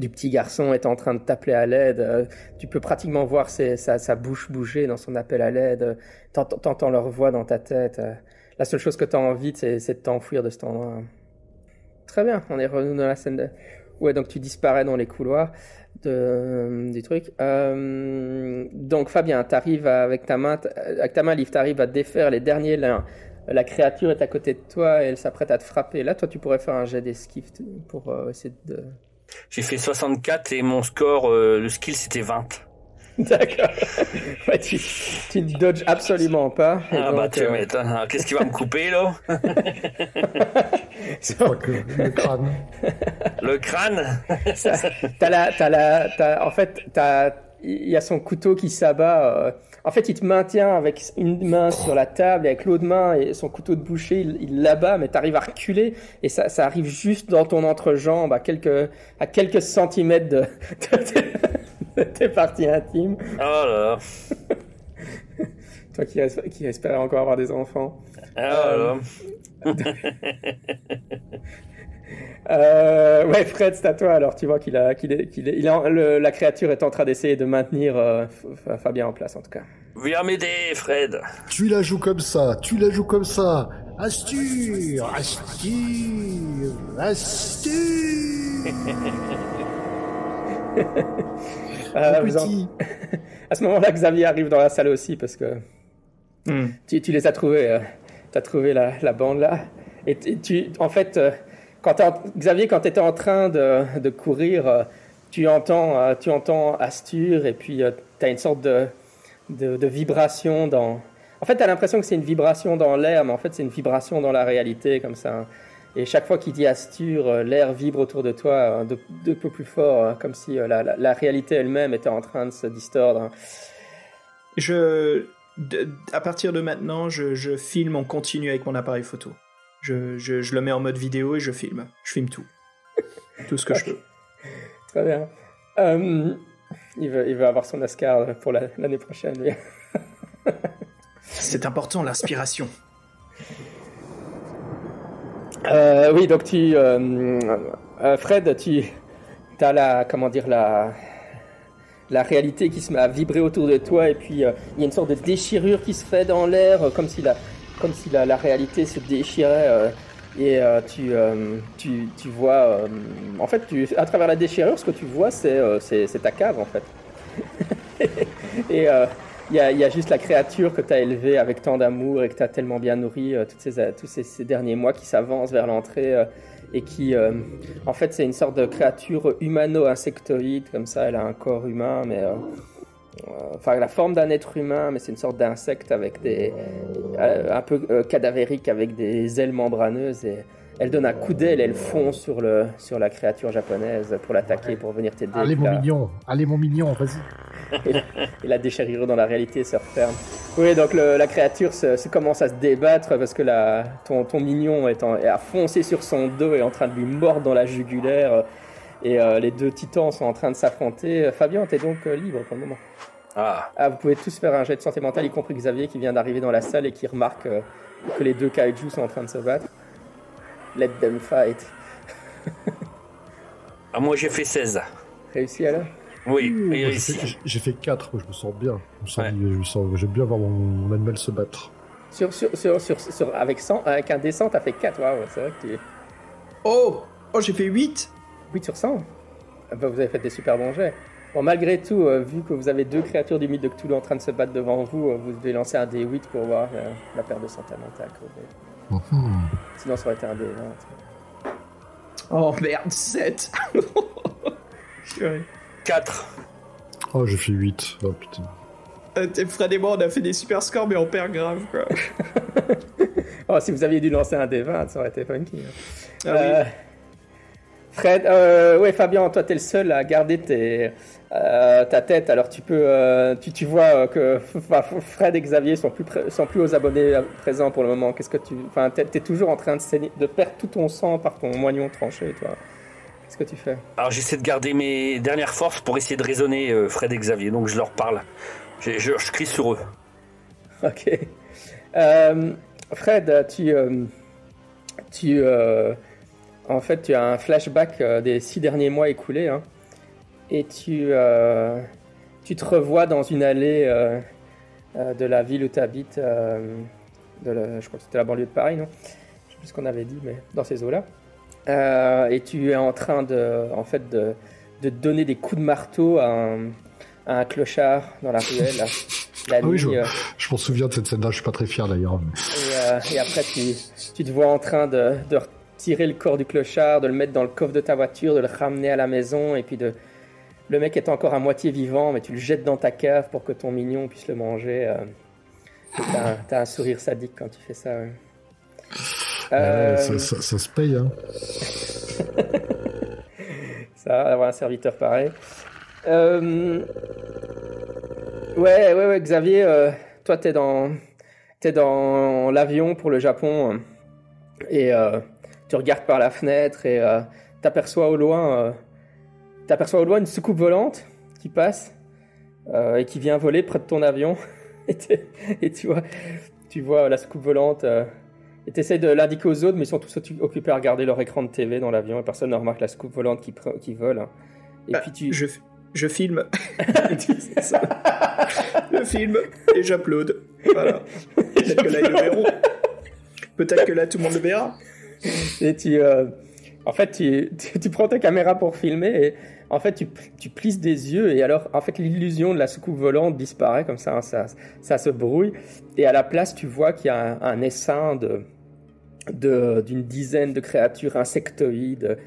petit garçon est en train de t'appeler à l'aide. Tu peux pratiquement voir sa bouche bouger dans son appel à l'aide. T'entends leur voix dans ta tête. La seule chose que t'as envie, c'est de t'enfuir de cet endroit. Très bien, on est revenu dans la scène. Ouais, donc tu disparais dans les couloirs du truc. Donc Fabien, t'arrives avec ta main, Liv, t'arrives à défaire les derniers liens. La créature est à côté de toi et elle s'apprête à te frapper. Là, toi, tu pourrais faire un jet d'esquive pour essayer de... J'ai fait 64 et mon score, le skill, c'était 20. D'accord. Ouais, tu ne dodges absolument pas. Bah tu m'étonnes. Qu'est-ce qui va me couper, là? Le crâne. Le crâne? En fait, il y a son couteau qui s'abat. En fait, il te maintient avec une main sur la table et avec l'autre main et son couteau de boucher, il l'abat, mais tu arrives à reculer et ça arrive juste dans ton entrejambe à quelques centimètres de tes parties intimes. Oh là là. Toi qui espérais encore avoir des enfants. Oh là là. Ouais, Fred, c'est à toi. Alors, tu vois la créature est en train d'essayer de maintenir Fabien en place, en tout cas. Viens m'aider, Fred. Tu la joues comme ça. Asture. Petit. À ce moment-là, Xavier arrive dans la salle aussi parce que tu les as trouvés. Tu as trouvé la bande là. Et en fait, Xavier, quand tu étais en train de courir, tu entends Asture et puis tu as une sorte de vibration dans... En fait, tu as l'impression que c'est une vibration dans l'air, mais en fait, c'est une vibration dans la réalité, comme ça. Et chaque fois qu'il dit Asture, l'air vibre autour de toi de peu plus fort, comme si la réalité elle-même était en train de se distordre. À partir de maintenant, je filme en continu avec mon appareil photo. Je le mets en mode vidéo et je filme. Je filme tout. Tout ce que je peux. Très bien. Il veut avoir son Oscar pour l'année prochaine, lui. C'est important, l'inspiration. Oui, donc Fred, tu as la réalité qui se met à vibrer autour de toi et puis il y a une sorte de déchirure qui se fait dans l'air, comme si la réalité se déchirait et tu vois... en fait, à travers la déchirure, ce que tu vois, c'est ta cave, en fait. Et il y a juste la créature que tu as élevée avec tant d'amour et que tu as tellement bien nourrie tous ces derniers mois qui s'avance vers l'entrée et qui, en fait, c'est une sorte de créature humano-insectoïde, comme ça, elle a un corps humain, mais enfin la forme d'un être humain, mais c'est une sorte d'insecte avec un peu cadavérique, avec des ailes membraneuses, et elle donne un coup d'aile, elle fond sur la créature japonaise pour l'attaquer, pour venir t'aider. Allez mon mignon, vas-y. Et la déchirure dans la réalité se referme. Oui, donc la créature commence à se débattre parce que ton mignon a foncé sur son dos et est en train de lui mordre dans la jugulaire. Et les deux titans sont en train de s'affronter. Fabien, t'es donc libre pour le moment. Vous pouvez tous faire un jet de santé mentale, y compris Xavier qui vient d'arriver dans la salle et qui remarque que les deux kaiju sont en train de se battre. Let them fight. Moi j'ai fait 16. Réussi alors? Oui, j'ai fait 4, moi je me sens bien. J'aime bien voir mon animal se battre. Avec un D100, t'as fait 4, waouh, c'est vrai que tu... Oh, j'ai fait 8. 8 sur 100. Vous avez fait des super bons jets. Bon, malgré tout, vu que vous avez deux créatures du mythe de Cthulhu en train de se battre devant vous, vous devez lancer un D8 pour voir la perte de santé mentale. Sinon, ça aurait été un D20. Oh merde, 7. 4. Oh, j'ai fait 8. Oh putain. Fred et moi, on a fait des super scores, mais on perd grave, quoi. Oh, si vous aviez dû lancer un D20, ça aurait été funky. Hein. Ah oui. Fred, Fabien, toi, t'es le seul à garder ta tête. Alors, tu peux, tu vois que Fred et Xavier sont plus aux abonnés présents pour le moment. Qu'est-ce que t'es toujours en train de perdre tout ton sang par ton moignon tranché, toi. Qu'est-ce que tu fais? Alors, j'essaie de garder mes dernières forces pour essayer de raisonner Fred et Xavier. Donc, je leur parle. Je crie sur eux. Ok. Fred, en fait, tu as un flashback des 6 derniers mois écoulés, hein, et tu te revois dans une allée de la ville où tu habites, je crois que c'était la banlieue de Paris, non? Je sais plus ce qu'on avait dit, mais dans ces eaux-là. Et tu es en train de donner des coups de marteau à un clochard dans la ruelle. La nuit, je m'en souviens de cette scène-là, je suis pas très fier d'ailleurs. Et après, tu te vois en train de tirer le corps du clochard, de le mettre dans le coffre de ta voiture, de le ramener à la maison, et puis le mec est encore à moitié vivant, mais tu le jettes dans ta cave pour que ton mignon puisse le manger. T'as un sourire sadique quand tu fais ça. Ouais. Ça se paye, hein. Ça, avoir un serviteur pareil. Ouais, Xavier, toi t'es dans l'avion pour le Japon, et tu regardes par la fenêtre et t'aperçois au loin une soucoupe volante qui passe et qui vient voler près de ton avion. Et tu vois la soucoupe volante et t'essayes de l'indiquer aux autres, mais ils sont tous occupés à regarder leur écran de TV dans l'avion et personne ne remarque la soucoupe volante qui vole. Et puis je filme. C'est ça. Je filme et j'upload. Voilà. Peut-être que là ils le verront. Peut-être que là tout le monde le verra. Et tu prends ta caméra pour filmer et en fait tu plisses des yeux et alors en fait l'illusion de la soucoupe volante disparaît comme ça, hein, ça se brouille et à la place tu vois qu'il y a un essaim d'une dizaine de créatures insectoïdes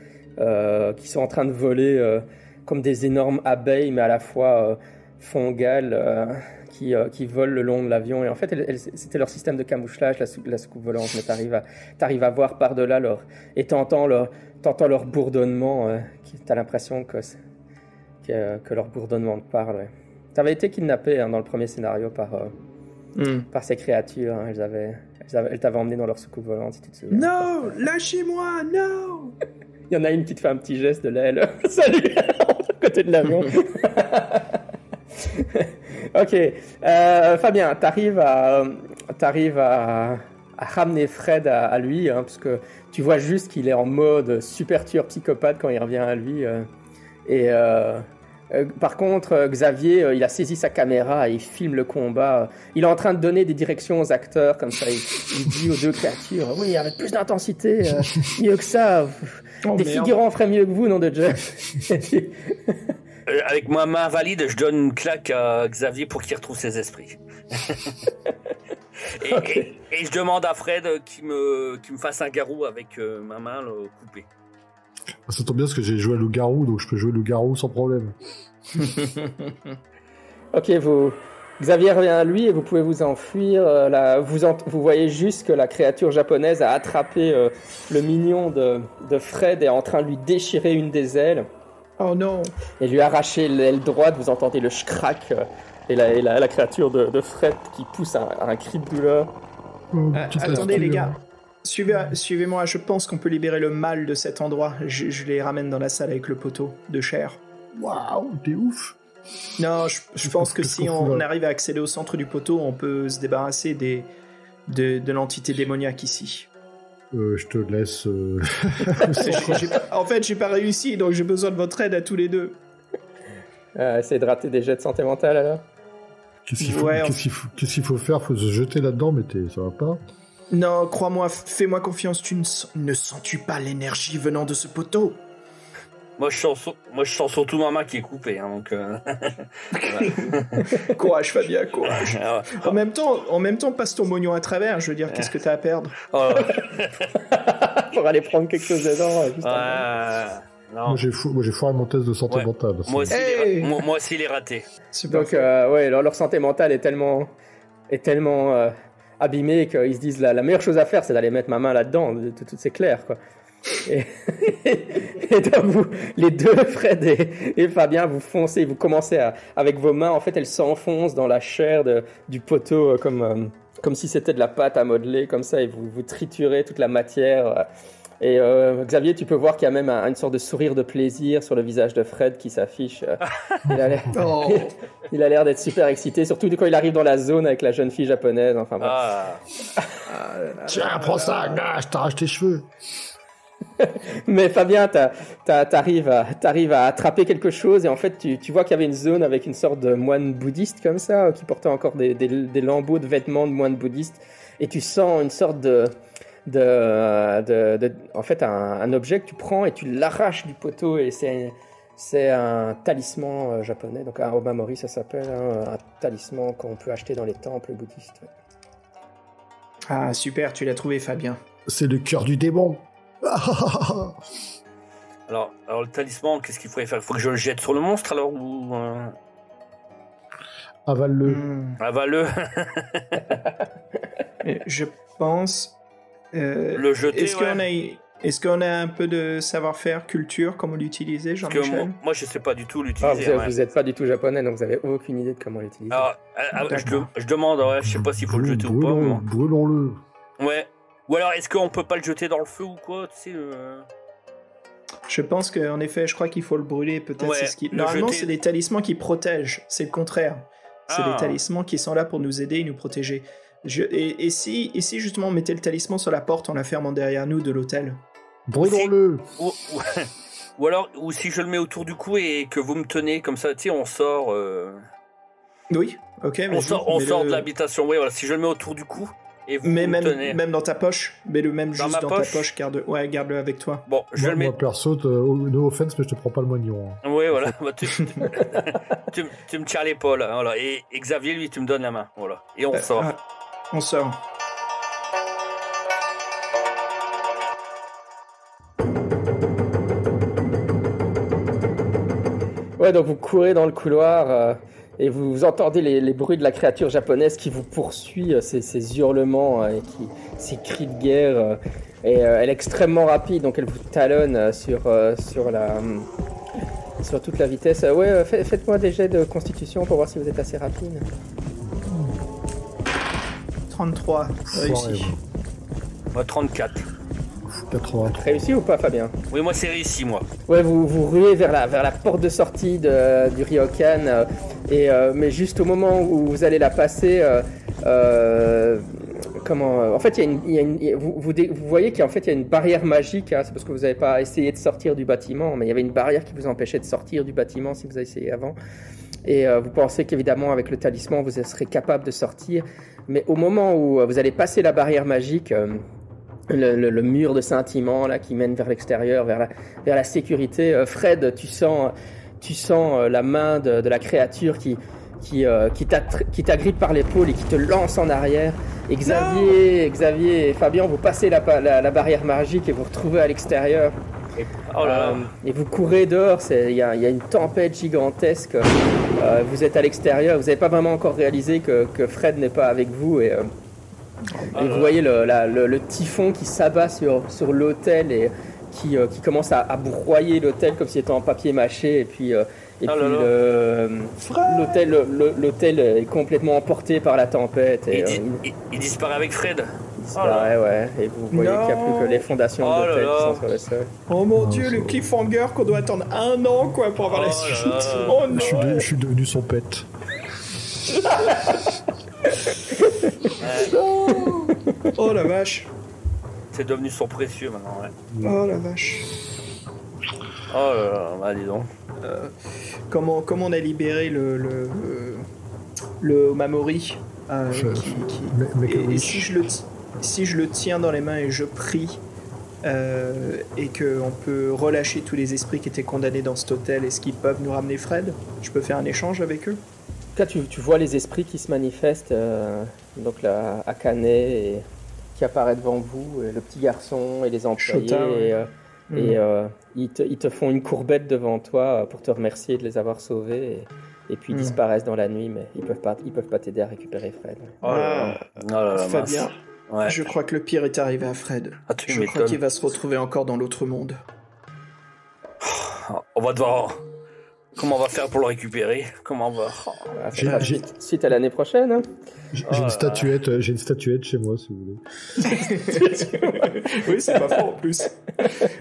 qui sont en train de voler comme des énormes abeilles mais à la fois fongales qui volent le long de l'avion. Et en fait, c'était leur système de camouflage, la soucoupe volante. Mais t'arrives à voir par-delà et t'entends leur bourdonnement. T'as l'impression que leur bourdonnement te parle. Ouais. T'avais été kidnappé dans le premier scénario par ces créatures. Hein. Elles t'avaient emmené dans leur soucoupe volante, si tu te souviens. Non, lâchez-moi, non. Il y en a une qui te fait un petit geste de l'aile. Salut, à côté de l'avion. Ok, Fabien, t'arrives à ramener Fred à lui, hein, parce que tu vois juste qu'il est en mode super tueur psychopathe quand il revient à lui. Par contre, Xavier, il a saisi sa caméra et il filme le combat. Il est en train de donner des directions aux acteurs, comme ça. Il dit aux deux créatures, oui, avec plus d'intensité, mieux que ça. Des figurants feraient mieux que vous, nom de Dieu. avec ma main valide, je donne une claque à Xavier pour qu'il retrouve ses esprits. Et je demande à Fred qu'il me fasse un garrot avec ma main coupée. Ça tombe bien parce que j'ai joué à loup-garou, donc je peux jouer loup-garou sans problème. Ok, Xavier revient à lui et vous pouvez vous enfuir. Vous voyez juste que la créature japonaise a attrapé le mignon de Fred et est en train de lui déchirer une des ailes. Oh non! Et lui arracher l'aile droite. Vous entendez le schcrack et la créature de Fred qui pousse un cri de douleur. Attendez les gars, suivez-moi, je pense qu'on peut libérer le mal de cet endroit. Je les ramène dans la salle avec le poteau de chair. Waouh, t'es ouf! Non, je pense que si on arrive à accéder au centre du poteau, on peut se débarrasser de l'entité démoniaque ici. Je te laisse... En fait, j'ai pas réussi, donc j'ai besoin de votre aide à tous les deux. Essayez de rater des jets de santé mentale, alors. Qu'est-ce qu'il faut faire? Faut se jeter là-dedans, mais ça va pas. Non, crois-moi, fais-moi confiance, ne sens-tu pas l'énergie venant de ce poteau? Moi, je sens surtout ma main qui est coupée, hein, donc... Courage, Fabien, courage. En même temps, passe ton mognon à travers, je veux dire, qu'est-ce que t'as à perdre? Pour aller prendre quelque chose dedans, juste non. Moi, j'ai foiré mon test de santé mentale. Moi aussi, il est raté. Donc, leur santé mentale est tellement abîmée qu'ils se disent la meilleure chose à faire, c'est d'aller mettre ma main là-dedans, c'est clair, quoi. Et donc les deux, Fred et Fabien, vous foncez, vous commencez avec vos mains, en fait elles s'enfoncent dans la chair du poteau comme si c'était de la pâte à modeler, comme ça, et vous triturez toute la matière. Et Xavier, tu peux voir qu'il y a même une sorte de sourire de plaisir sur le visage de Fred qui s'affiche. Il a l'air d'être super excité, surtout quand il arrive dans la zone avec la jeune fille japonaise. Enfin, Tiens, prends ça, je t'arrache tes cheveux. Mais Fabien, t'arrives à attraper quelque chose et en fait tu vois qu'il y avait une zone avec une sorte de moine bouddhiste comme ça qui portait encore des lambeaux de vêtements de moine bouddhiste et tu sens une sorte en fait un objet que tu prends et tu l'arraches du poteau et c'est un talisman japonais, donc un omamori ça s'appelle, un talisman qu'on peut acheter dans les temples bouddhistes. Ah super, tu l'as trouvé Fabien. C'est le cœur du démon. Alors le talisman, qu'est-ce qu'il faudrait faire? Il faut que je le jette sur le monstre alors ou Avale-le. Avale-le. Je pense. Le jeter. Est-ce qu'on a un peu de savoir-faire, culture, comment l'utiliser, Jean-Michel? Moi, je sais pas du tout l'utiliser. Vous n'êtes pas du tout japonais, donc vous avez aucune idée de comment l'utiliser. Je demande, je sais pas s'il faut le jeter ou pas. Brûlons-le. Ouais. Ou alors, est-ce qu'on peut pas le jeter dans le feu ou quoi, tu sais Je pense qu'en effet, je crois qu'il faut le brûler, peut-être. Ouais, Normalement, c'est des talismans qui protègent, c'est le contraire. C'est des talismans qui sont là pour nous aider et nous protéger. Et si justement on mettait le talisman sur la porte en la fermant derrière nous de l'hôtel? Brûlons-le. Ou alors, si je le mets autour du cou et que vous me tenez comme ça, tu sais, on sort... Oui, ok. On sort de l'habitation, oui, voilà, si je le mets autour du cou... Mais même dans ta poche, mets-le même juste dans ta poche, garde-le avec toi. Bon, je le mets. Moi perso, no offense, mais je te prends pas le moignon. Hein. Oui, voilà. Tu me tiens l'épaule, hein, voilà. Et Xavier, lui, tu me donnes la main, voilà. Et on sort. On sort. Ouais, donc vous courez dans le couloir. Et vous entendez les bruits de la créature japonaise qui vous poursuit, ces hurlements et ces cris de guerre. Et elle est extrêmement rapide, donc elle vous talonne sur toute la vitesse. Faites-moi des jets de constitution pour voir si vous êtes assez rapide. 33, réussi. Moi, 34. 83. Réussi ou pas, Fabien? Oui, moi c'est réussi, moi. Ouais, vous ruez vers la porte de sortie du ryokan, mais juste au moment où vous allez la passer, en fait, vous voyez qu'en fait il y a une barrière magique. Hein, c'est parce que vous n'avez pas essayé de sortir du bâtiment, mais il y avait une barrière qui vous empêchait de sortir du bâtiment si vous avez essayé avant. Et vous pensez qu'évidemment avec le talisman vous serez capable de sortir, mais au moment où vous allez passer la barrière magique. Le mur de scintillement là qui mène vers l'extérieur, vers la sécurité. Fred, tu sens tu sens la main de la créature qui t'agrippe par l'épaule et qui te lance en arrière. Et Xavier et Fabien, vous passez la barrière magique et vous retrouvez à l'extérieur. Et vous courez dehors, il y a une tempête gigantesque. Vous êtes à l'extérieur, vous n'avez pas vraiment encore réalisé que Fred n'est pas avec vous. Et vous voyez le typhon qui s'abat sur l'hôtel et qui commence à broyer l'hôtel comme s'il était en papier mâché. Et puis l'hôtel est complètement emporté par la tempête. Et, il disparaît avec Fred. Il disparaît, ouais. Et vous voyez qu'il n'y a plus que les fondations de l'hôtel qui sont sur le sol. Oh mon Dieu, le cliffhanger qu'on doit attendre 1 an quoi pour avoir la suite. Oh non. Je suis devenu son pet. Oh la vache. C'est devenu son précieux maintenant, ouais. Oh la vache. Oh là là, bah dis donc. Comment on a libéré le Mamori et si je le tiens dans les mains et je prie et qu'on peut relâcher tous les esprits qui étaient condamnés dans cet hôtel, est-ce qu'ils peuvent nous ramener Fred? Je peux faire un échange avec eux? En tout cas, tu vois les esprits qui se manifestent, donc là, Akane et qui apparaît devant vous, et le petit garçon et les employés. Shota, ouais. Ils te font une courbette devant toi pour te remercier de les avoir sauvés. Et puis ils disparaissent dans la nuit, mais ils peuvent pas t'aider à récupérer Fred. Fabien, ouais. Je crois que le pire est arrivé à Fred. Je crois qu'il va se retrouver encore dans l'autre monde. On va devoir... Comment on va faire pour le récupérer? Comment on va... Suite à l'année prochaine. Hein. J'ai une statuette chez moi, si vous voulez. Oui, c'est pas faux en plus.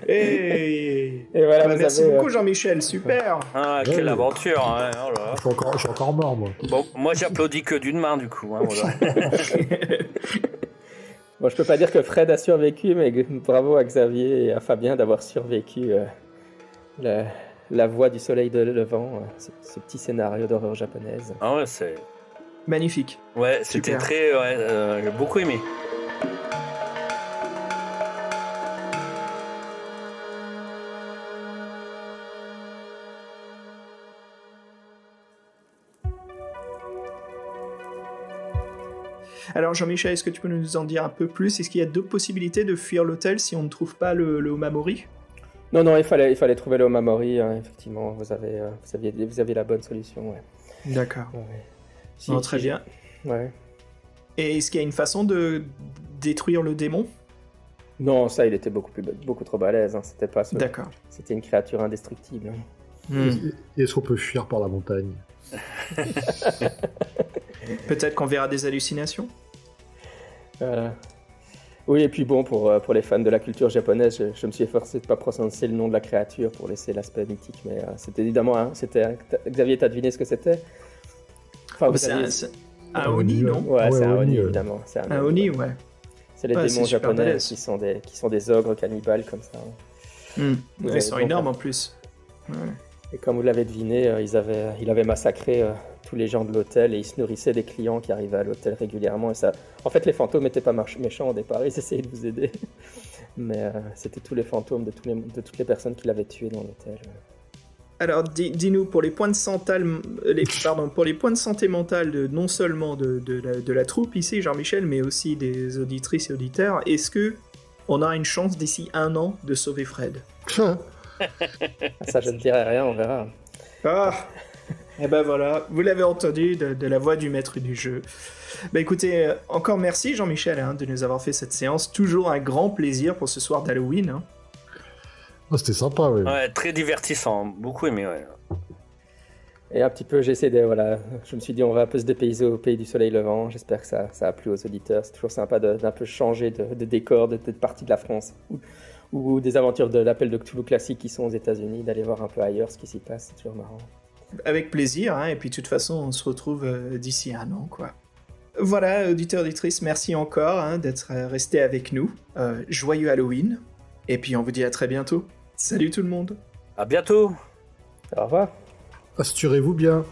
Et voilà, merci beaucoup Jean-Michel, super. Quelle aventure. Hein. Oh là. Je suis encore mort, moi. Bon, moi j'applaudis que d'une main, du coup. Hein, voilà. Bon, je peux pas dire que Fred a survécu, mais bravo à Xavier et à Fabien d'avoir survécu la voie du soleil de levant, ce petit scénario d'horreur japonaise. Ah ouais, c'est... magnifique. Ouais, c'était très... j'ai beaucoup aimé. Alors Jean-Michel, est-ce que tu peux nous en dire un peu plus? Est-ce qu'il y a 2 possibilités de fuir l'hôtel si on ne trouve pas le Omamori? Non, il fallait trouver le Omamori, hein, effectivement, vous aviez la bonne solution. Ouais. D'accord. Ouais. Très bien. Ouais. Et est-ce qu'il y a une façon de détruire le démon? Non, ça, il était beaucoup trop balèze, hein. C'était pas ça. D'accord. C'était une créature indestructible. Et est-ce qu'on peut fuir par la montagne? Peut-être qu'on verra des hallucinations. Oui, et puis bon, pour les fans de la culture japonaise, je me suis efforcé de ne pas prononcer le nom de la créature pour laisser l'aspect mythique, mais c'était évidemment... Hein, Xavier, t'as deviné ce que c'était? Enfin, c'est un Oni, non? Ouais, c'est un Oni, évidemment. C'est un Oni, ouais. C'est les démons japonais qui sont des ogres cannibales comme ça. Ils sont énormes en plus. Ouais. Et comme vous l'avez deviné, il avait massacré tous les gens de l'hôtel et ils se nourrissaient des clients qui arrivaient à l'hôtel régulièrement. Et ça... En fait, les fantômes n'étaient pas méchants au départ, ils essayaient de vous aider. Mais c'était tous les fantômes de toutes les personnes qu'il avait tuées dans l'hôtel. Alors, dis-nous, pour les points de santé, pour les points de santé mentale non seulement de la troupe ici, Jean-Michel, mais aussi des auditrices et auditeurs, est-ce que on a une chance d'ici 1 an de sauver Fred? Ça, je ne dirai rien, on verra. Et ben voilà, vous l'avez entendu de la voix du maître du jeu. Bah écoutez, encore merci Jean-Michel de nous avoir fait cette séance. Toujours un grand plaisir pour ce soir d'Halloween. Hein. Oh, c'était sympa, oui. Ouais, très divertissant, beaucoup aimé, ouais. Et un petit peu, je me suis dit, on va un peu se dépayser au pays du soleil levant. J'espère que ça a plu aux auditeurs. C'est toujours sympa d'un peu changer de décor, de partie de la France. Ou des aventures de l'appel de Cthulhu classique qui sont aux États-Unis, d'aller voir un peu ailleurs ce qui s'y passe, c'est toujours marrant. Avec plaisir, et puis de toute façon, on se retrouve d'ici 1 an, quoi. Voilà, auditeurs, auditrices, merci encore d'être restés avec nous. Joyeux Halloween, et puis on vous dit à très bientôt. Salut tout le monde. À bientôt. Au revoir. Assurez-vous bien.